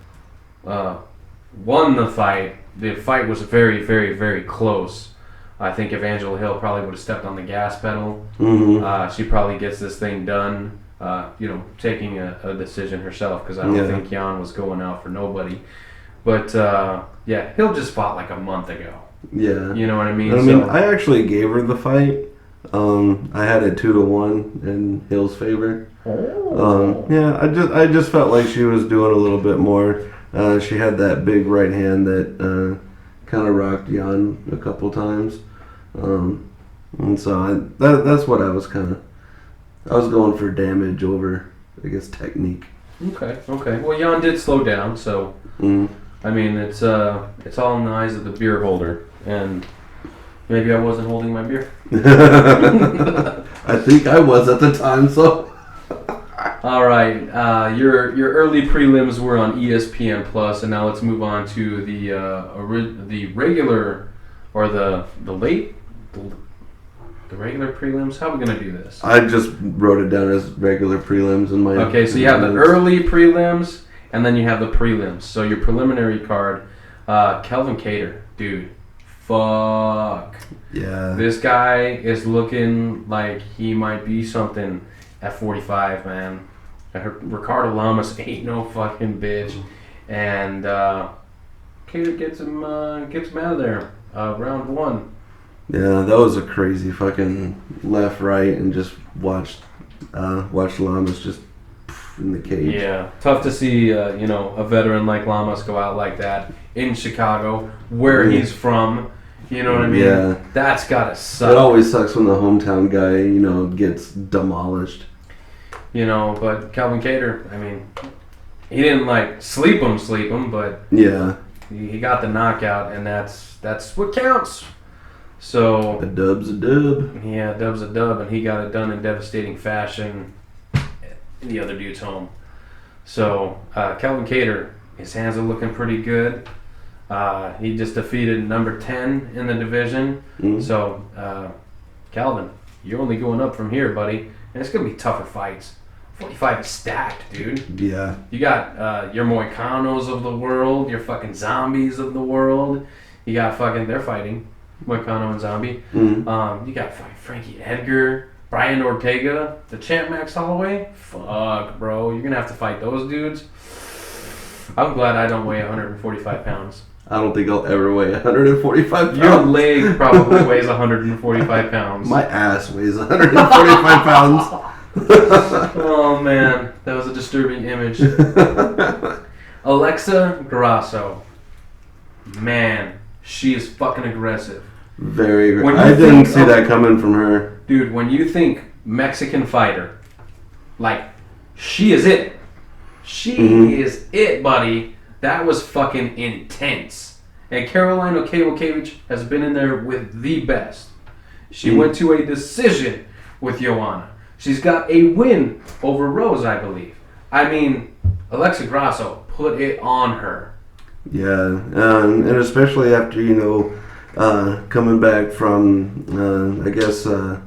won the fight. The fight was very, very, very close. I think if Angela Hill probably would have stepped on the gas pedal, she probably gets this thing done. Taking a decision herself, because I don't think Jan was going out for nobody. But Hill just fought like a month ago. Yeah, you know what I mean. I actually gave her the fight. I had it 2-1 in Hill's favor. I just felt like she was doing a little bit more. She had that big right hand that kind of rocked Jan a couple times, and so that's what I was going for damage over, I guess, technique. Okay. Well, Jan did slow down, so I mean it's all in the eyes of the beer holder, and maybe I wasn't holding my beer. I think I was at the time, so. All right, your early prelims were on ESPN Plus, and now let's move on to the regular or the regular prelims. How are we gonna do this? I just wrote it down as regular prelims in my. Okay, so you have the early prelims, and then you have the prelims. So your preliminary card, Kelvin Cater, dude, fuck. Yeah. This guy is looking like he might be something at 45, man. I heard Ricardo Lamas ain't no fucking bitch, and Cater gets him out of there. Round 1. Yeah, that was a crazy fucking left, right, and just watched Lamas just in the cage. Yeah, tough to see a veteran like Lamas go out like that in Chicago, where he's from. You know what I mean? Yeah. That's gotta suck. It always sucks when the hometown guy, gets demolished. But Calvin Cater, I mean, he didn't sleep him, but yeah, he got the knockout, and that's what counts. So a dub's a dub. Yeah, a dub's a dub, and he got it done in devastating fashion. The other dude's home. So Calvin Cater, his hands are looking pretty good. He just defeated number 10 in the division. So Calvin, you're only going up from here, buddy, and it's gonna be tougher fights. 45 is stacked, dude. Yeah. You got your Moicanos of the world, your fucking zombies of the world. You got they're fighting. Moicano and Zombie. You got fucking Frankie Edgar, Brian Ortega, the champ Max Holloway. Fuck, bro. You're going to have to fight those dudes. I'm glad I don't weigh 145 pounds. I don't think I'll ever weigh 145 pounds. Your leg probably weighs 145 pounds. My ass weighs 145 pounds. Oh, man. That was a disturbing image. Alexa Grasso. Man, she is fucking aggressive. Very aggressive. I didn't see that coming from her. Dude, when you think Mexican fighter, she is it. She is it, buddy. That was fucking intense. And Caroline Okewakewicz has been in there with the best. She went to a decision with Joanna. She's got a win over Rose, I believe. I mean, Alexa Grasso put it on her. Yeah, and especially after, coming back from, I guess, I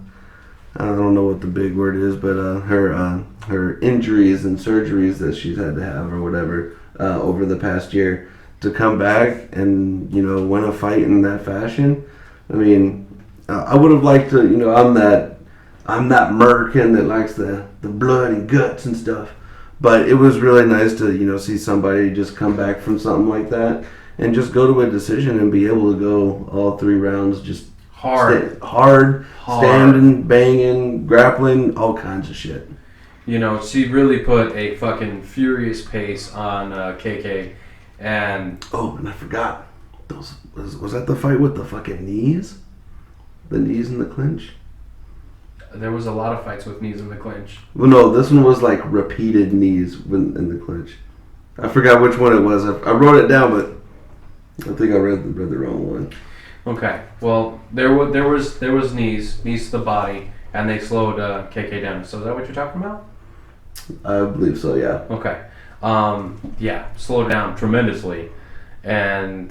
don't know what the big word is, but her injuries and surgeries that she's had to have or whatever over the past year, to come back and, win a fight in that fashion. I mean, I would have liked to, I'm that American that likes the blood and guts and stuff. But it was really nice to, see somebody just come back from something like that and just go to a decision and be able to go all 3 rounds just hard, standing, banging, grappling, all kinds of shit. She really put a fucking furious pace on KK. And I forgot. Was that the fight with the fucking knees? The knees in the clinch? there was a lot of fights with knees in the clinch. Well, no, this one was like repeated knees in the clinch. I forgot which one it was. I wrote it down, but I think I read the wrong one. Okay, well, there was knees to the body, and they slowed KK down. So is that what you're talking about? I believe so, yeah. Okay. Yeah, slowed down tremendously. And,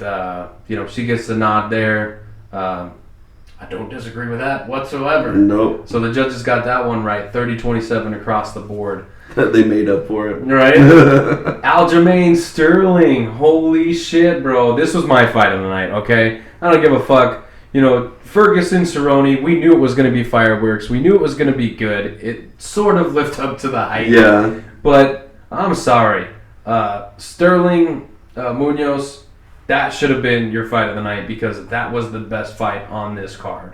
she gets the nod there. I don't disagree with that whatsoever. Nope. So the judges got that one right, 30-27 across the board. They made up for it. Right? Aljamain Sterling. Holy shit, bro. This was my fight of the night, okay? I don't give a fuck. Ferguson, Cerrone, we knew it was going to be fireworks. We knew it was going to be good. It sort of lived up to the hype. Yeah. But I'm sorry. Sterling, Munoz, that should have been your fight of the night because that was the best fight on this card.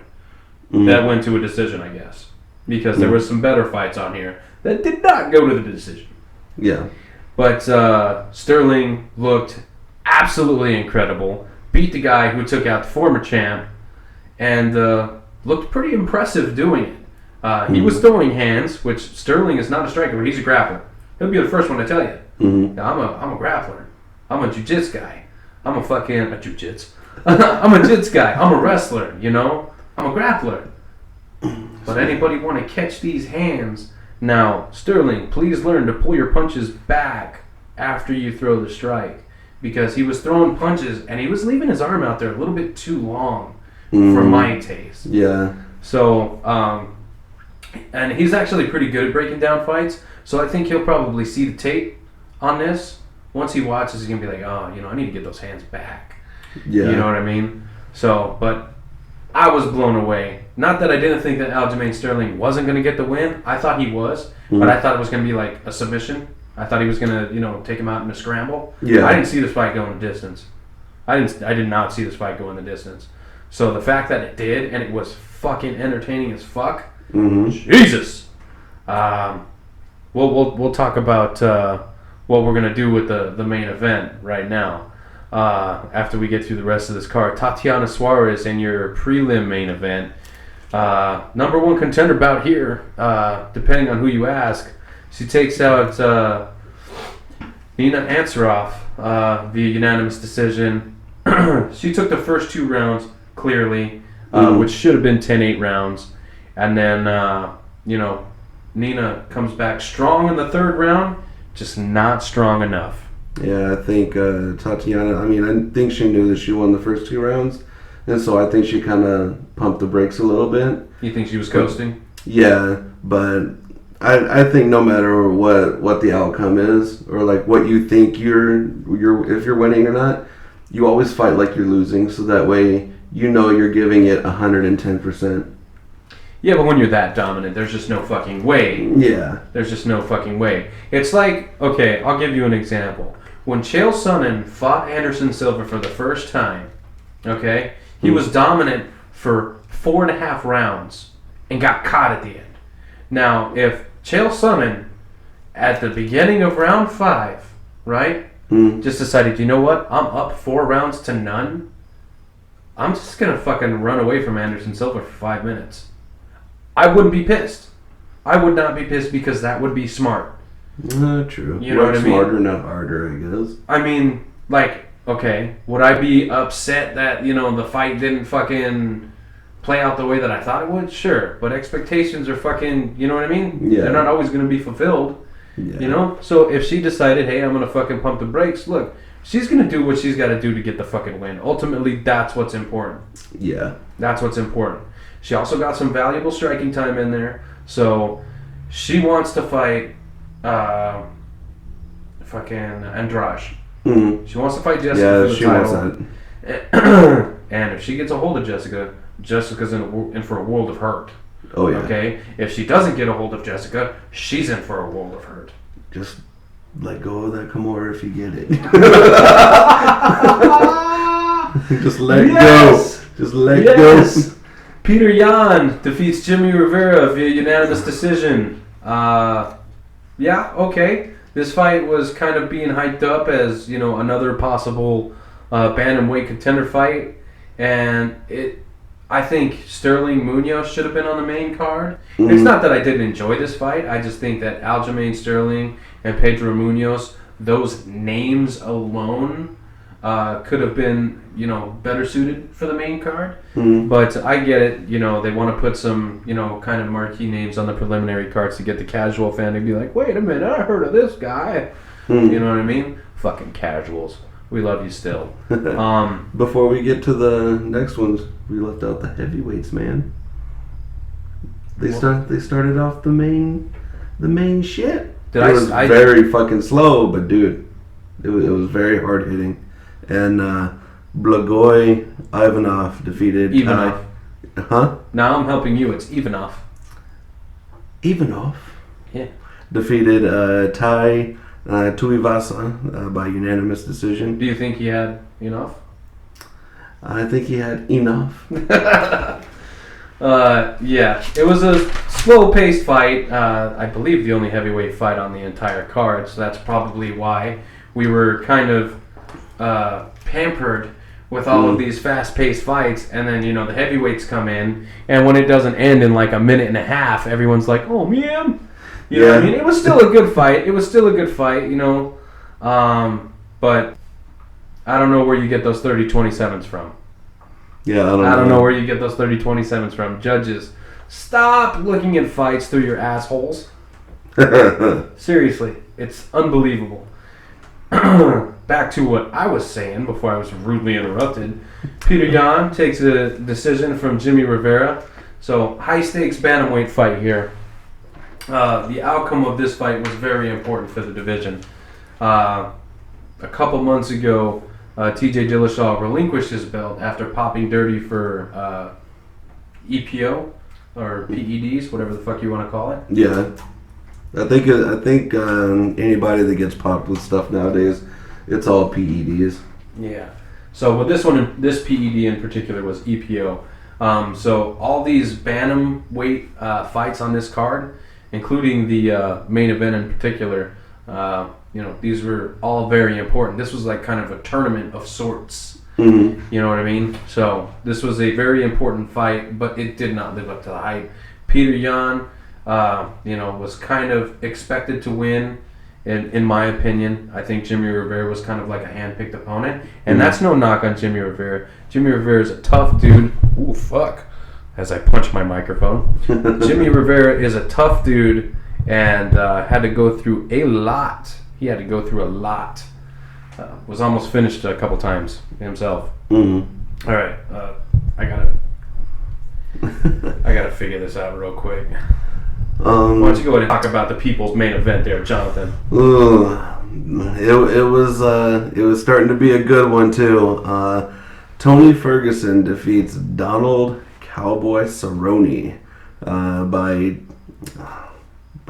Mm-hmm. That went to a decision, I guess. Because there was some better fights on here that did not go to the decision. Yeah. But Sterling looked absolutely incredible. Beat the guy who took out the former champ and looked pretty impressive doing it. He was throwing hands, which Sterling is not a striker, but he's a grappler. He'll be the first one to tell you. Mm-hmm. I'm a grappler. I'm a jiu-jitsu guy. I'm a fucking jiu-jitsu. I'm a jits guy. I'm a wrestler, I'm a grappler. But anybody want to catch these hands? Now, Sterling, please learn to pull your punches back after you throw the strike. Because he was throwing punches and he was leaving his arm out there a little bit too long for my taste. Yeah. So, and he's actually pretty good at breaking down fights. So I think he'll probably see the tape on this. Once he watches, he's going to be like, I need to get those hands back. Yeah. You know what I mean? So, but I was blown away. Not that I didn't think that Aljamain Sterling wasn't going to get the win. I thought he was. But I thought it was going to be like a submission. I thought he was going to, take him out in a scramble. Yeah. I didn't see this fight go in the distance. I did not see this fight go in the distance. So the fact that it did, and it was fucking entertaining as fuck, Jesus. We'll talk about what we're gonna do with the main event right now. After we get through the rest of this card, Tatiana Suarez in your prelim main event, number one contender bout here. Depending on who you ask, she takes out Nina Ansaroff via unanimous decision. She took the first 2 rounds clearly, which should have been 10-8 rounds. And then, Nina comes back strong in the 3rd round, just not strong enough. Yeah, I think Tatiana, I think she knew that she won the first 2 rounds. And so I think she kind of pumped the brakes a little bit. You think she was coasting? Yeah, but I think no matter what the outcome is, or like what you think you're if you're winning or not, you always fight like you're losing, so that way you're giving it 110%. Yeah, but when you're that dominant, there's just no fucking way. Yeah. There's just no fucking way. It's like, okay, I'll give you an example. When Chael Sonnen fought Anderson Silva for the first time, okay, he was dominant for 4.5 rounds and got caught at the end. Now, if Chael Sonnen, at the beginning of round 5, right, just decided, you know what, I'm up 4 rounds to none, I'm just going to fucking run away from Anderson Silva for 5 minutes. I wouldn't be pissed. I would not be pissed because that would be smart. True. You know what I mean? Smarter, not harder, I guess. I mean, like, okay, would I be upset that, the fight didn't fucking play out the way that I thought it would? Sure. But expectations are fucking, you know what I mean? Yeah. They're not always going to be fulfilled. Yeah. So if she decided, hey, I'm going to fucking pump the brakes, look, she's going to do what she's got to do to get the fucking win. Ultimately, that's what's important. Yeah. That's what's important. She also got some valuable striking time in there. So she wants to fight fucking Andrade. Mm-hmm. She wants to fight Jessica for the title. Wants that. And if she gets a hold of Jessica, Jessica's in for a world of hurt. Oh, yeah. Okay? If she doesn't get a hold of Jessica, she's in for a world of hurt. Just let go of that Kimura if you get it. Just let go. Just let go. Peter Yan defeats Jimmy Rivera via unanimous decision. Yeah, okay. This fight was kind of being hyped up as, another possible bantamweight contender fight, and I think Sterling Munoz should have been on the main card. Mm-hmm. It's not that I didn't enjoy this fight. I just think that Aljamain Sterling and Pedro Munoz, those names alone could have been, better suited for the main card. Mm-hmm. But I get it. They want to put some, kind of marquee names on the preliminary cards to get the casual fan to be like, wait a minute, I heard of this guy. Mm-hmm. You know what I mean? Fucking casuals. We love you still. Before we get to the next ones, we left out the heavyweights, man. They started off the main shit. It was very fucking slow, but dude, it was very hard hitting. And Blagoy Ivanov defeated Ivanov. Huh? Now I'm helping you. It's Ivanov. Ivanov? Yeah. Defeated Tai Tuivasa by unanimous decision. Do you think he had enough? I think he had enough. Yeah, it was a slow-paced fight. I believe the only heavyweight fight on the entire card, so that's probably why we were kind of pampered with all of these fast-paced fights. And then, the heavyweights come in, and when it doesn't end in like a minute and a half, everyone's like, oh, man. You know what I mean? It was still a good fight. But I don't know where you get those 30-27s from. Yeah, I don't know where you get those 30-27s from. Judges, stop looking at fights through your assholes. Seriously, it's unbelievable. Back to what I was saying before I was rudely interrupted. Peter Yan takes a decision from Jimmy Rivera. So, high-stakes bantamweight fight here. The outcome of this fight was very important for the division. A couple months ago, TJ Dillashaw relinquished his belt after popping dirty for EPO or PEDs, whatever the fuck you want to call it. Yeah, I think anybody that gets popped with stuff nowadays, it's all PEDs. Yeah. So with this PED in particular was EPO. So all these bantamweight fights on this card, including the main event in particular, these were all very important. This was like kind of a tournament of sorts. Mm-hmm. You know what I mean? So this was a very important fight, but it did not live up to the hype. Peter Yan, was kind of expected to win. In my opinion, I think Jimmy Rivera was kind of like a hand-picked opponent. And that's no knock on Jimmy Rivera. Jimmy Rivera is a tough dude. Ooh, fuck. As I punch my microphone. Jimmy Rivera is a tough dude and had to go through a lot. He had to go through a lot. Was almost finished a couple times himself. Mm-hmm. All right. I gotta figure this out real quick. Why don't you go ahead and talk about the people's main event there, Jonathan? It was starting to be a good one too. Tony Ferguson defeats Donald Cowboy Cerrone by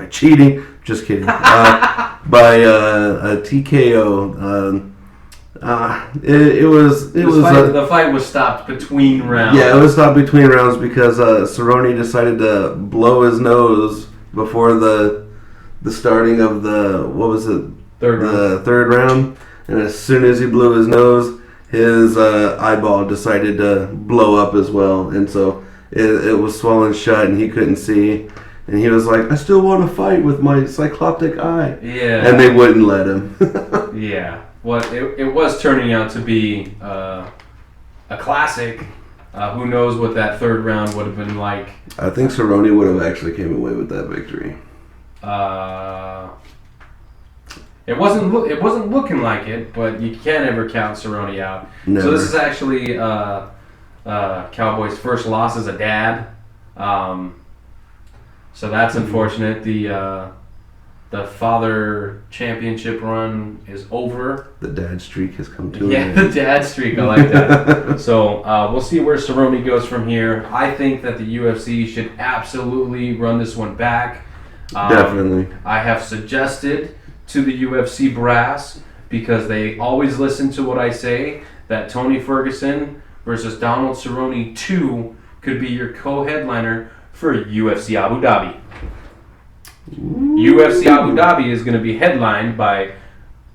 cheating. Just kidding. By a TKO. The fight was stopped between rounds. Yeah, it was stopped between rounds because Cerrone decided to blow his nose before the starting of the third round, and as soon as he blew his nose, his eyeball decided to blow up as well, and so it was swollen shut, and he couldn't see. And he was like, I still want to fight with my cycloptic eye. Yeah. And they wouldn't let him. Yeah. Well, it was turning out to be a classic. Who knows what that third round would have been like. I think Cerrone would have actually came away with that victory. It wasn't looking like it, but you can't ever count Cerrone out. Never. So this is actually Cowboy's first loss as a dad. So that's unfortunate. The father championship run is over. The dad streak has come to an end. Yeah, the dad streak. I like that. So we'll see where Cerrone goes from here. I think that the UFC should absolutely run this one back. Definitely. I have suggested to the UFC brass, because they always listen to what I say, that Tony Ferguson versus Donald Cerrone 2 could be your co-headliner for UFC Abu Dhabi. UFC Abu Dhabi is going to be headlined by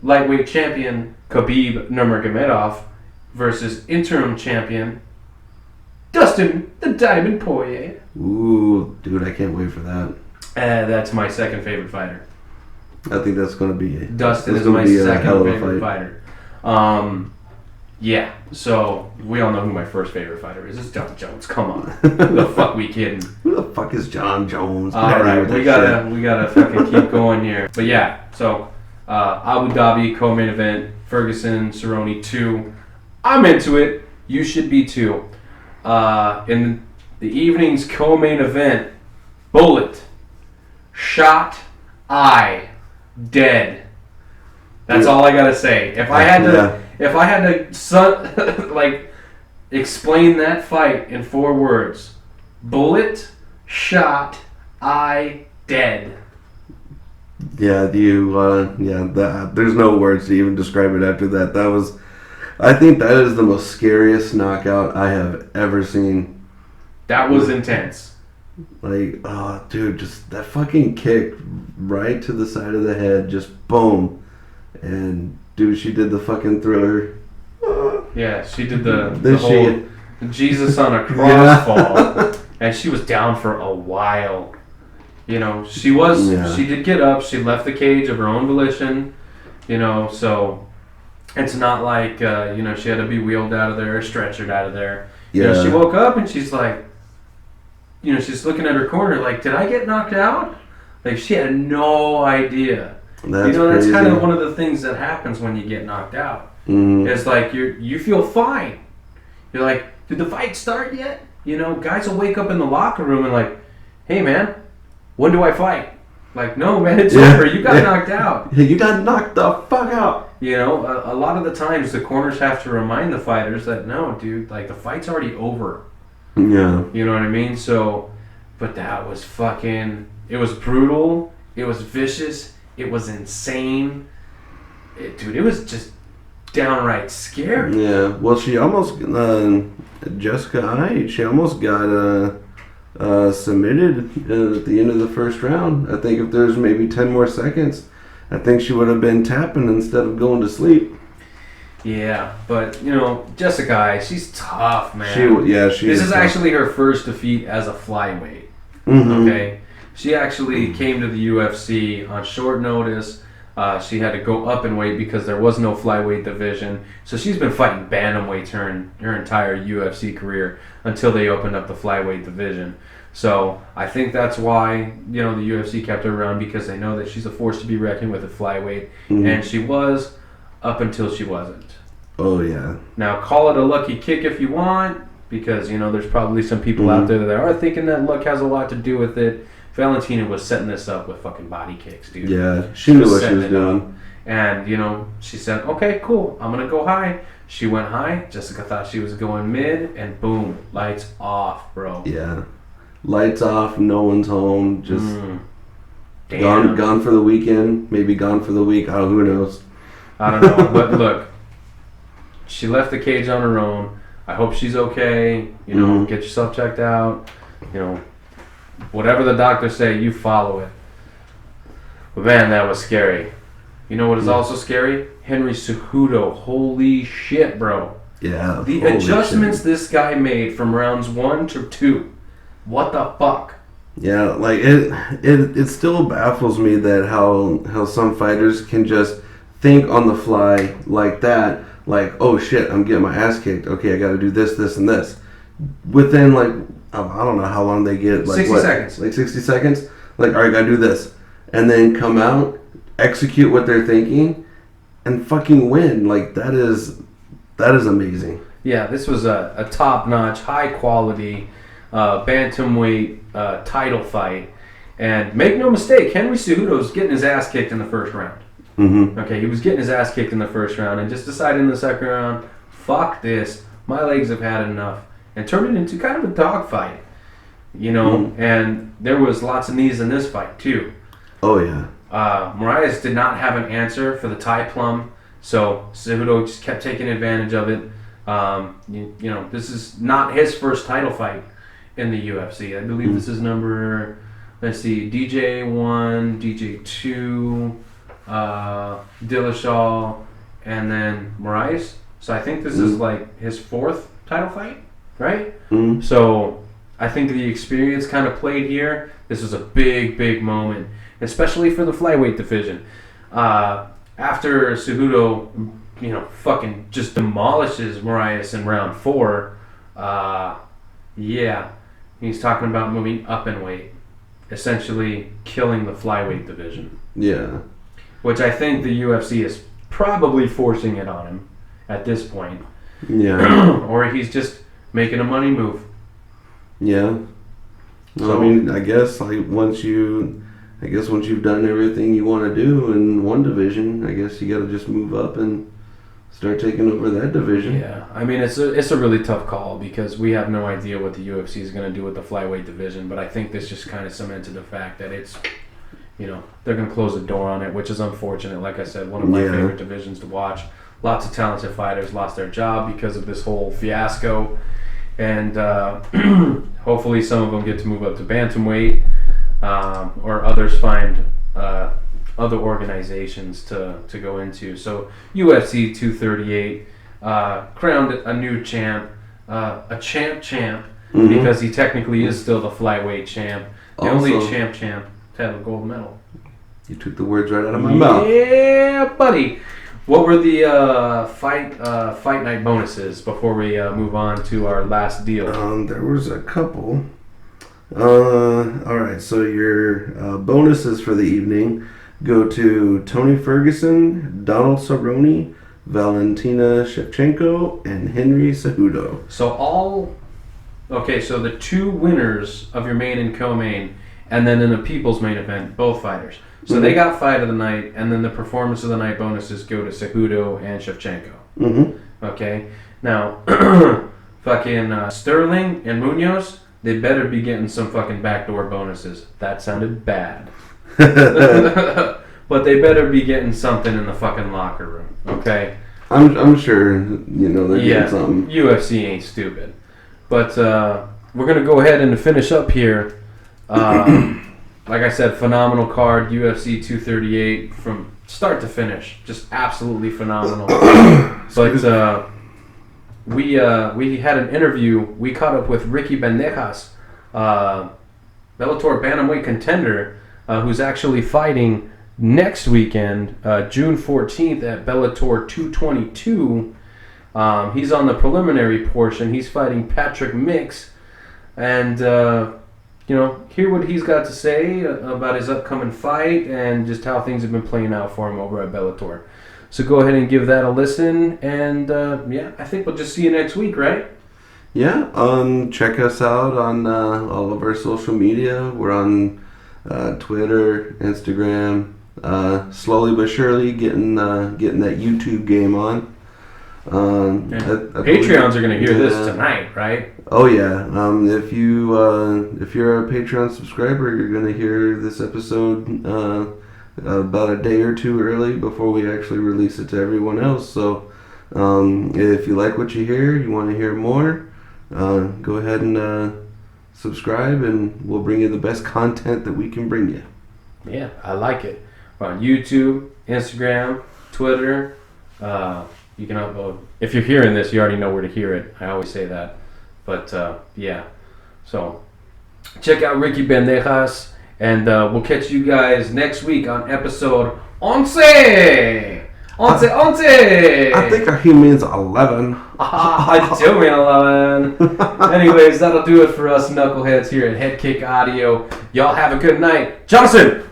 lightweight champion Khabib Nurmagomedov versus interim champion Dustin the Diamond Poirier. Ooh, dude, I can't wait for that. That's my second favorite fighter. I think that's going to be Dustin is my second favorite fighter. Yeah, so we all know who my first favorite fighter is. It's John Jones. Come on, who the fuck we kidding? Who the fuck is John Jones? All right, we gotta fucking keep going here. But yeah, so Abu Dhabi co-main event, Ferguson Cerrone 2. I'm into it. You should be too. In the evening's co-main event, bullet, shot, eye, dead. That's all I gotta say. If I had to, like, explain that fight in 4 words: bullet, shot, eye, dead. Yeah, there's no words to even describe it after that. I think that is the most scariest knockout I have ever seen. That was intense. Like, oh, dude, just that fucking kick right to the side of the head, just boom. And, dude, she did the fucking Thriller. Yeah, she did the whole Jesus on a cross fall. And she was down for a while. You know, she did get up. She left the cage of her own volition. You know, so it's not like, she had to be wheeled out of there or stretchered out of there. Yeah. You know, she woke up and she's like, she's looking at her corner like, did I get knocked out? Like, she had no idea. That's that's kind of one of the things that happens when you get knocked out. Mm-hmm. It's like you feel fine. You're like, did the fight start yet? Guys will wake up in the locker room and like, hey man, when do I fight? Like, no man, it's over. You got knocked out. You got knocked the fuck out. A lot of the times the corners have to remind the fighters that no, dude, like the fight's already over. Yeah. You know what I mean? So, but that was it was brutal. It was vicious. It was insane. It was just downright scary. Yeah. Well, she almost, Jessica Eye, she almost got submitted at the end of the first round. I think if there's maybe 10 more seconds, I think she would have been tapping instead of going to sleep. Yeah, but, Jessica Eye, she's tough, man. This is actually her first defeat as a flyweight. Mm-hmm. Okay? She actually came to the UFC on short notice. She had to go up in weight because there was no flyweight division. So she's been fighting bantamweights her entire UFC career until they opened up the flyweight division. So I think that's why, the UFC kept her around, because they know that she's a force to be reckoned with at flyweight. Mm-hmm. And she was up until she wasn't. Oh, yeah. Now, call it a lucky kick if you want, because, there's probably some people out there that are thinking that luck has a lot to do with it. Valentina was setting this up with fucking body kicks, dude. Yeah, she knew what she was doing. And, she said, okay, cool, I'm going to go high. She went high. Jessica thought she was going mid, and boom, lights off, bro. Yeah. Lights off, no one's home, just gone for the weekend, maybe gone for the week. Oh, who knows? I don't know. But look, she left the cage on her own. I hope she's okay. Get yourself checked out. Whatever the doctors say, you follow it. But man, that was scary. You know what is also scary? Henry Cejudo. Holy shit, bro. Yeah. The adjustments this guy made from rounds 1 to 2. What the fuck? Yeah, like it still baffles me that how some fighters can just think on the fly like that. Like, oh shit, I'm getting my ass kicked. Okay, I got to do this, this, and this. Within like, I don't know how long they get. Like 60 seconds. Like 60 seconds? Like, all right, got to do this. And then come out, execute what they're thinking, and fucking win. Like, that is amazing. Yeah, this was a top-notch, high-quality bantamweight title fight. And make no mistake, Henry Cejudo's getting his ass kicked in the first round. Mm-hmm. Okay, he was getting his ass kicked in the first round and just decided in the second round, fuck this, my legs have had enough, and turned it into kind of a dogfight, and there was lots of knees in this fight too. Oh yeah. Moraes did not have an answer for the Thai plum, so Cejudo just kept taking advantage of it. This is not his first title fight in the UFC. I believe this is number let's see, DJ1, DJ2, Dillashaw, and then Moraes. So I think this is like his 4th title fight, right? Mm-hmm. So I think the experience kind of played here. This was a big moment, especially for the flyweight division. After Cejudo, fucking just demolishes Moraes in round 4, he's talking about moving up in weight, essentially killing the flyweight division. Yeah. Which I think the UFC is probably forcing it on him at this point. Yeah. Or he's just making a money move. Yeah. So, I mean, I guess once you've done everything you want to do in one division, I guess you got to just move up and start taking over that division. Yeah, I mean it's a really tough call because we have no idea what the UFC is going to do with the flyweight division. But I think this just kind of cemented the fact that it's, they're going to close the door on it, which is unfortunate. Like I said, one of my favorite divisions to watch. Lots of talented fighters lost their job because of this whole fiasco. And hopefully some of them get to move up to bantamweight, or others find other organizations to go into. So UFC 238 crowned a new champ, a champ, because he technically is still the flyweight champ, the only champ to have a gold medal. You took the words right out of my mouth. Yeah, buddy. What were the fight night bonuses before we move on to our last deal? There was a couple. Alright, so your bonuses for the evening go to Tony Ferguson, Donald Cerrone, Valentina Shevchenko, and Henry Cejudo. So so the 2 winners of your main and co-main, and then in the people's main event, both fighters. So they got fight of the night, and then the performance of the night bonuses go to Cejudo and Shevchenko. Mm-hmm. Okay? Now, fucking Sterling and Munoz, they better be getting some fucking backdoor bonuses. That sounded bad. But they better be getting something in the fucking locker room, okay? I'm sure, they're getting something. UFC ain't stupid. But we're going to go ahead and finish up here. Like I said, phenomenal card, UFC 238 from start to finish. Just absolutely phenomenal. But we had an interview. We caught up with Ricky Bandejas, Bellator bantamweight contender, who's actually fighting next weekend, June 14th at Bellator 222. He's on the preliminary portion. He's fighting Patrick Mix. And, hear what he's got to say about his upcoming fight and just how things have been playing out for him over at Bellator. So go ahead and give that a listen. And, I think we'll just see you next week, right? Yeah. Check us out on all of our social media. We're on Twitter, Instagram. Slowly but surely getting that YouTube game on. Patreons are going to hear this tonight, right? Oh yeah. If you're a Patreon subscriber, you're going to hear this episode about a day or two early before we actually release it to everyone else. So if you like what you hear, you want to hear more, go ahead and subscribe, and we'll bring you the best content that we can bring you. Yeah, I like it. We're on YouTube, Instagram, Twitter. You can upload. If you're hearing this, you already know where to hear it. I always say that. But, So, check out Ricky Bandejas, and we'll catch you guys next week on episode 11! 11! I think he means 11. I do mean 11. Anyways, that'll do it for us knuckleheads here at HeadKick Audio. Y'all have a good night. Johnson!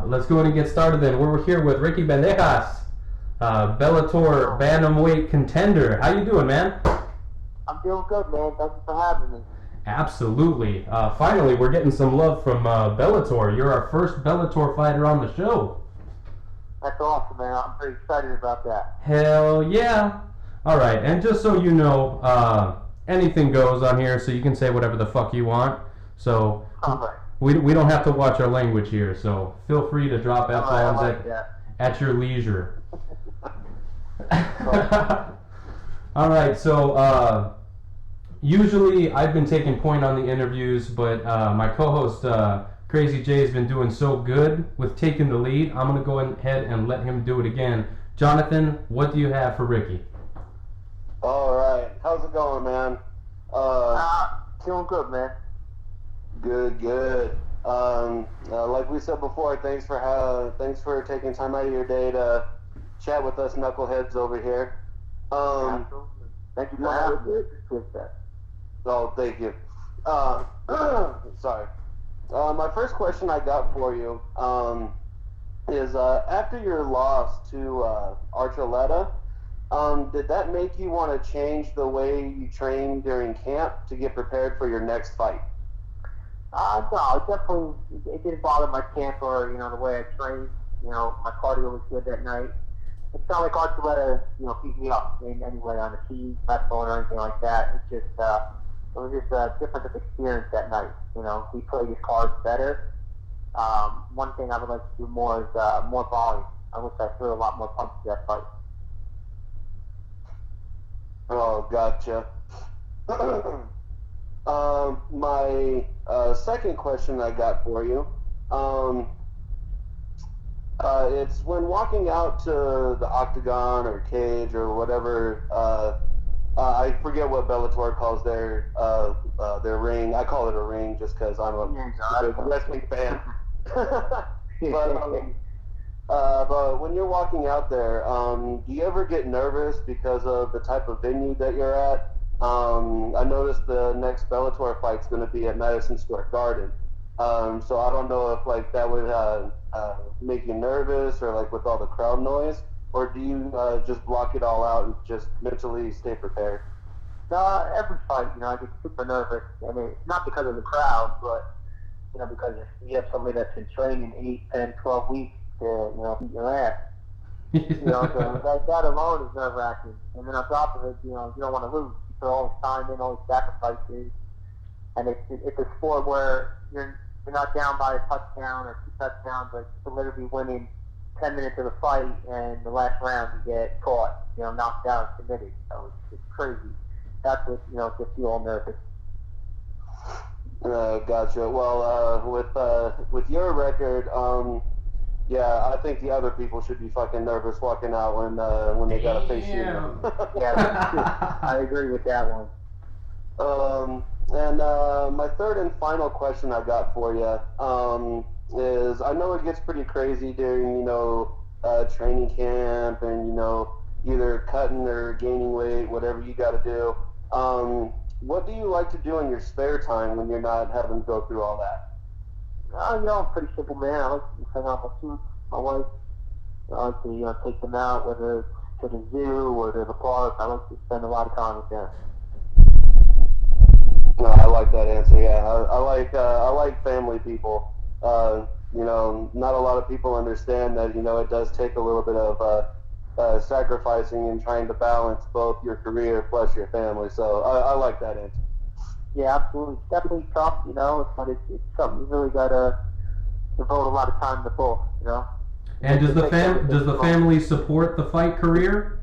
Let's go ahead and get started then. We're here with Ricky Bandejas, Bellator bantamweight contender. How you doing, man? I'm doing good, man. Thank you for having me. Absolutely. Finally, we're getting some love from Bellator. You're our first Bellator fighter on the show. That's awesome, man. I'm pretty excited about that. Hell yeah. All right, and just so you know, anything goes on here, so you can say whatever the fuck you want. So... All right. We don't have to watch our language here, so feel free to drop F-bombs at your leisure. All right, so usually I've been taking point on the interviews, but my co-host Crazy J has been doing so good with taking the lead. I'm going to go ahead and let him do it again. Jonathan, what do you have for Ricky? All right. How's it going, man? Feeling good, man. Good. Like we said before, thanks for taking time out of your day to chat with us knuckleheads over here. Absolutely. Thank you for having me. Appreciate that. Oh, thank you. Sorry. My first question I got for you is after your loss to Archuleta, did that make you want to change the way you train during camp to get prepared for your next fight? No, it didn't bother my camp or, the way I trained. My cardio was good that night. It's not like Archuleta, beat me up in any way on the team, wrestling or anything like that. It's just, it was just a different experience that night. He played his cards better. One thing I would like to do more is more volume. I wish I threw a lot more punches that fight. Oh, gotcha. My second question I got for you, it's when walking out to the octagon or cage or whatever. I forget what Bellator calls their ring. I call it a ring just because I'm a big wrestling fan. But when you're walking out there, do you ever get nervous because of the type of venue that you're at? I noticed the next Bellator fight's going to be at Madison Square Garden. So I don't know if like that would make you nervous or like with all the crowd noise, or do you just block it all out and just mentally stay prepared? Every fight, I get super nervous. I mean, not because of the crowd, but because you have somebody that's been training 8, 10, 12 weeks to beat your ass. So that alone is nerve-wracking. And then on top of it, you don't want to lose. You put all this time in, all these sacrifices, and it's a sport where you're not down by a touchdown or 2 touchdowns, but you're literally winning 10 minutes of the fight, and the last round you get caught, knocked down, submitted. So it's crazy. That's what gets you all nervous. Gotcha. Well, with your record, yeah, I think the other people should be fucking nervous walking out when they gotta face you. Yeah, I agree with that one. And my third and final question I got for you is I know it gets pretty crazy during training camp and either cutting or gaining weight, whatever you got to do. What do you like to do in your spare time when you're not having to go through all that? I'm pretty simple, man. I like to hang out with my wife. I like to take them out, whether it's to the zoo or to the park. I like to spend a lot of time with them. No, I like that answer. Yeah, I like family people. Not a lot of people understand that it does take a little bit of sacrificing and trying to balance both your career plus your family. So I like that answer. Yeah, absolutely. It's definitely tough, but it's something you really gotta devote a lot of time to both, And does the family support the fight career?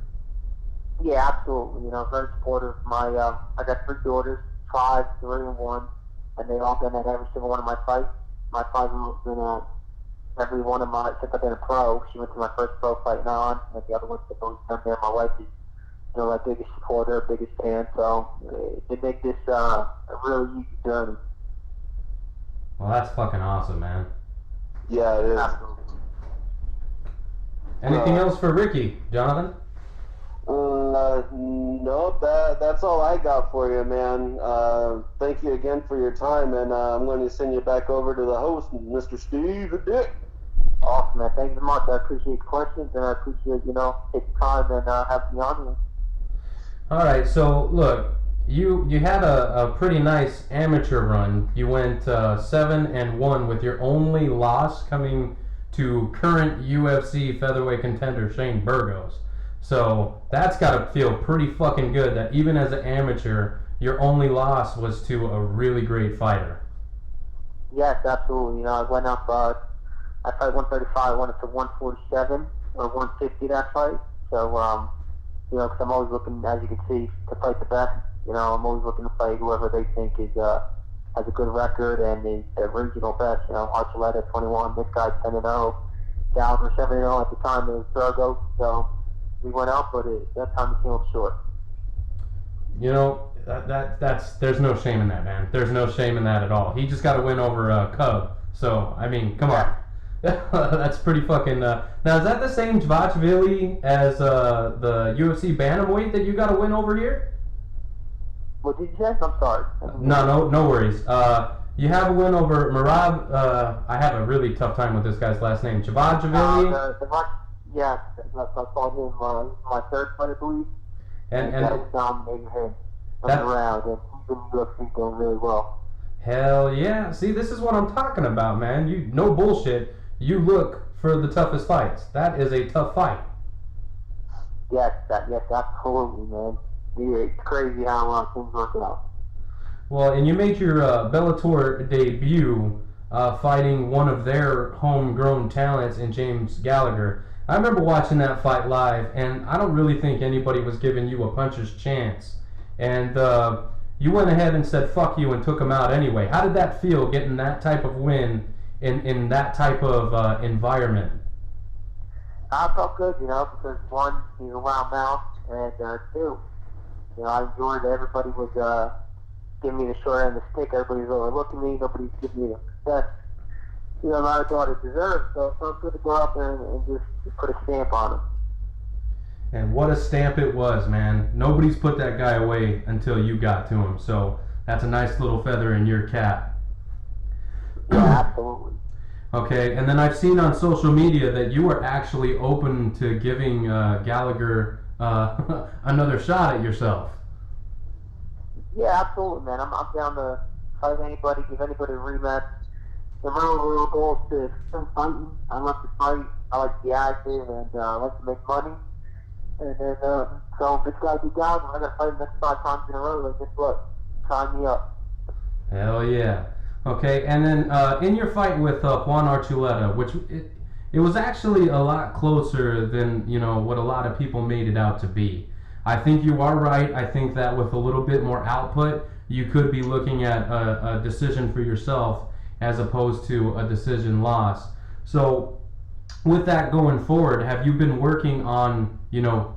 Yeah, absolutely. Very supportive. I got 3 daughters, 5, 3, and 1, and they all been at every single one of my fights. My 5-year-old's been at every one of since I've been a pro. She went to my first pro fight on, and the other ones have always been there. My wife is, my biggest supporter, biggest fan, so it make this a really easy journey. Well, that's fucking awesome, man. Yeah, it is. Absolutely. Anything else for Ricky, Jonathan? Nope, that's all I got for you, man. Thank you again for your time, and I'm going to send you back over to the host, Mr. Steve the Dick. Awesome, man. Thank you so much. I appreciate the questions, and I appreciate, taking time and having me on here. All right, so look, you had a pretty nice amateur run. You went 7-1 with your only loss coming to current UFC featherweight contender Shane Burgos. So that's got to feel pretty fucking good that even as an amateur, your only loss was to a really great fighter. Yes, absolutely. I went up, I fight 135, went up to 147 or 150 that fight. So, because I'm always looking, as you can see, to fight the best. I'm always looking to fight whoever they think is has a good record and is the regional best. Archuleta 21, this guy's 10-0, Gallagher 7-0 at the time of Burgos. So we went out, but that time it came up short. That's there's no shame in that, man. There's no shame in that at all. He just got to win over Cub. So I mean, come on. That's pretty fucking. Now is that the same Dvalishvili as the UFC bantamweight that you got to win over here? What did you say? I'm sorry. No worries. You have a win over Merab. I have a really tough time with this guy's last name. Dvalishvili. Yeah, I fought him my third fight, I believe. And that was dominating him around, and he's in the UFC doing really well. Hell yeah! See, this is what I'm talking about, man. You no bullshit. You look for the toughest fights. That is a tough fight. Yes, absolutely, man. Yeah, it's crazy how things work out. Well, and you made your Bellator debut fighting one of their homegrown talents in James Gallagher. I remember watching that fight live, and I don't really think anybody was giving you a puncher's chance. And you went ahead and said fuck you and took him out anyway. How did that feel, getting that type of win in that type of environment? I felt good, because one, he's a loud mouth, and two, I enjoyed that everybody was giving me the short end of the stick. Everybody's overlooking me. Nobody's giving me the best, amount of thought it deserves. So it felt good to go up there and just put a stamp on him. And what a stamp it was, man. Nobody's put that guy away until you got to him. So that's a nice little feather in your cap. Yeah, absolutely. Okay, and then I've seen on social media that you were actually open to giving Gallagher another shot at yourself. Yeah, absolutely, man. I'm down to fight anybody, give anybody a rematch. The real goal is to keep fighting. I like to fight. I like to be active, and I like to make money. And then, so if it's got to be down, I got to fight the next 5 times in a row. Like, guess what? Sign me up. Hell yeah. Okay, and then in your fight with Juan Archuleta, which it was actually a lot closer than what a lot of people made it out to be. I think you are right. I think that with a little bit more output, you could be looking at a decision for yourself as opposed to a decision loss. So with that going forward, have you been working on,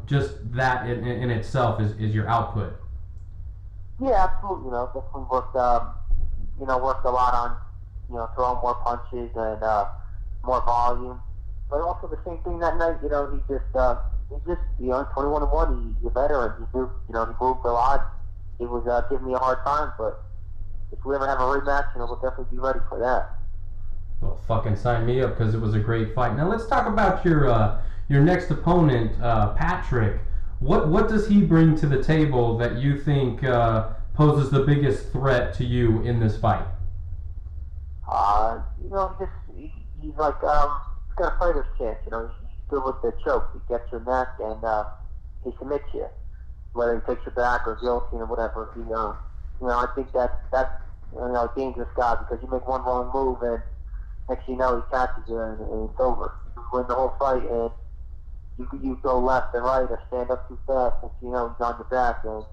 just that in itself is your output? Yeah, absolutely. Definitely worked a lot on, throwing more punches and more volume. But also the same thing that night, he just 21-1, he's a veteran. He moved a lot. He was giving me a hard time, but if we ever have a rematch, we'll definitely be ready for that. Well, fucking sign me up, because it was a great fight. Now let's talk about your next opponent, Patrick. What does he bring to the table that you think poses the biggest threat to you in this fight? He's like he's got a fighter's chance. He's good with the choke. He gets your neck and he submits you, whether he takes your back or guillotine or whatever. I think that's a dangerous guy, because you make one wrong move and next thing you know, he catches you and it's over. You win the whole fight and you go left and right or stand up too fast, and he's on your back and.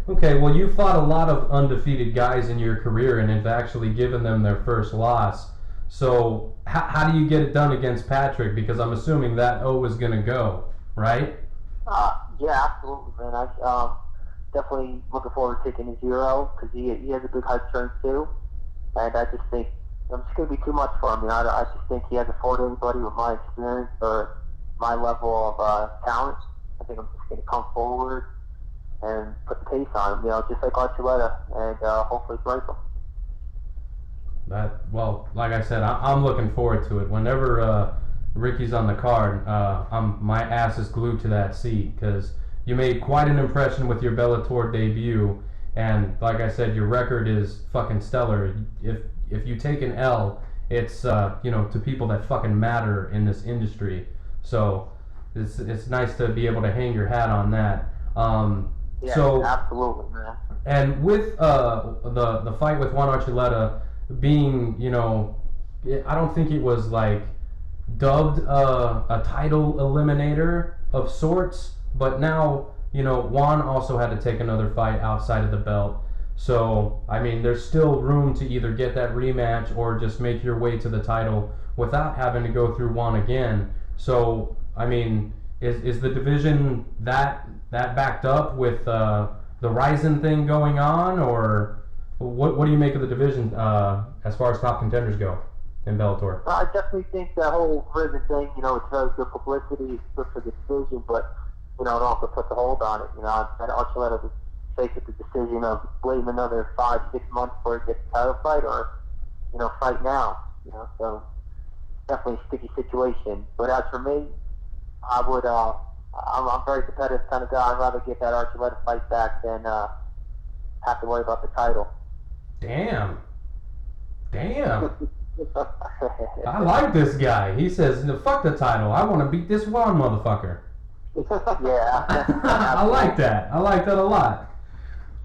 Okay, well, you fought a lot of undefeated guys in your career and have actually given them their first loss. So how do you get it done against Patrick? Because I'm assuming that O is going to go, right? Yeah, absolutely, man. I definitely looking forward to taking a 0, because he has a good height turn too. And I just think it's going to be too much for him. I just think he has afforded everybody with my experience or my level of talent. I think I'm just going to come forward and put the pace on him, just like Archuleta, and hopefully break him. Well, like I said, I'm looking forward to it. Whenever Ricky's on the card, my ass is glued to that seat, because you made quite an impression with your Bellator debut, and like I said, your record is fucking stellar. If you take an L, it's to people that fucking matter in this industry. So it's nice to be able to hang your hat on that. Yeah, so, absolutely, man. And with the fight with Juan Archuleta being, I don't think it was like dubbed a title eliminator of sorts, but now Juan also had to take another fight outside of the belt. So, I mean, there's still room to either get that rematch or just make your way to the title without having to go through Juan again. So, I mean, is the division that backed up with the Ryzen thing going on, or what do you make of the division as far as top contenders go in Bellator? I definitely think that whole Risen thing, it's very good publicity, it's good for the division, but, it also puts a hold on it. That Archuleta was faced with the decision of waiting another 5-6 months for it to get the title fight, or, fight now. So definitely a sticky situation. But as for me, I would, I'm a very competitive kind of guy. I'd rather get that Archuleta fight back than have to worry about the title. Damn. I like this guy. He says, "No, fuck the title. I want to beat this Juan motherfucker." Yeah. I like that. I like that a lot.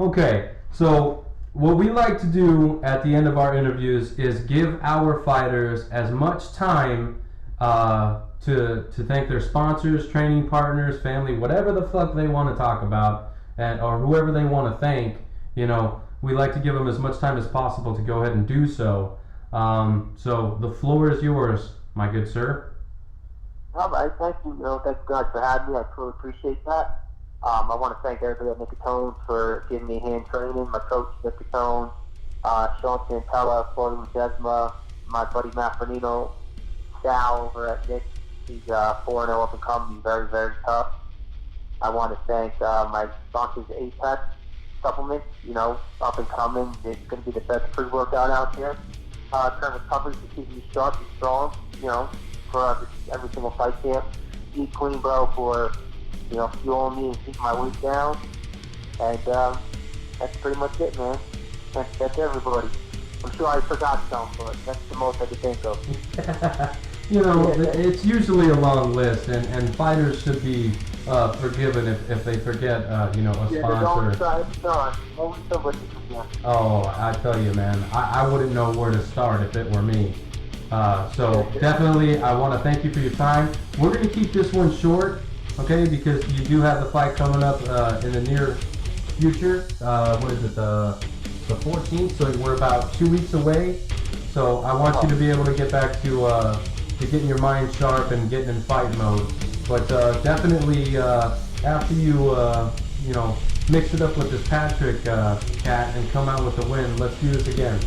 Okay, so what we like to do at the end of our interviews is give our fighters as much time to thank their sponsors, training partners, family, whatever the fuck they want to talk about, or whoever they want to thank. We like to give them as much time as possible to go ahead and do so. So the floor is yours, my good sir. All right, thank you. Thank you guys for having me. I truly appreciate that. I want to thank everybody at Nicotone for giving me hand training, my coach, Nicotone, Sean Santella, Florida Desma, my buddy Matt Bernino, Sal over at Nick. He's 4-0 up and coming, very, very tough. I want to thank my sponsors, Apex Supplements, up and coming. It's going to be the best pre-workout out here. Trevor Covers to keep me sharp and strong, for every single fight camp. Eat Clean Bro for, fueling me and keeping my weight down. And that's pretty much it, man. That's everybody. I'm sure I forgot some, but that's the most I could think of. It's usually a long list, and fighters should be forgiven if they forget, a sponsor. Oh, I tell you, man, I wouldn't know where to start if it were me. So definitely, I want to thank you for your time. We're going to keep this one short, okay, because you do have the fight coming up in the near future. What is it, the 14th? So we're about 2 weeks away. So I want you to be able to get back to getting your mind sharp and getting in fight mode. But definitely after you mix it up with this Patrick cat and come out with a win, let's do this again.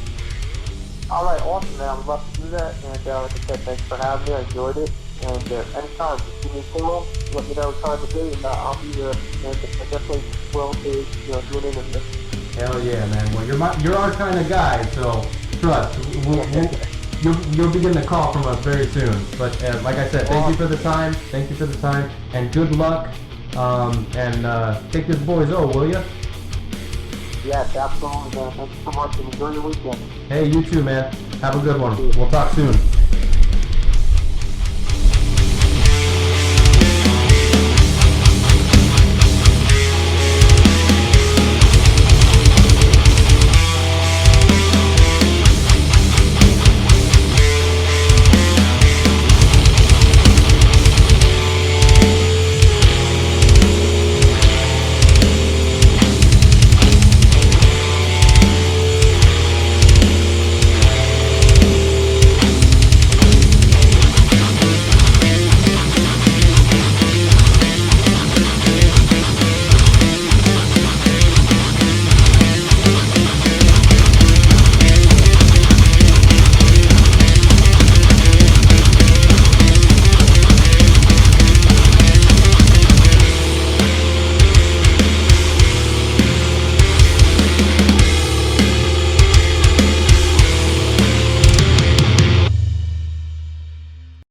All right, awesome, man. I would love to do that. And like I said, thanks for having me. I enjoyed it. And anytime, just give me a call. Let me know what time to be, and I'll be there. And I definitely will to do an interview. Hell yeah, man. Well, you're our kind of guy, so trust. You'll be getting a call from us very soon. But like I said, thank you for the time. Thank you for the time, and good luck. And take this boy's will you? Yes, absolutely, man. Thank you so much, and enjoy your weekend. Hey, you too, man. Have a good one. We'll talk soon.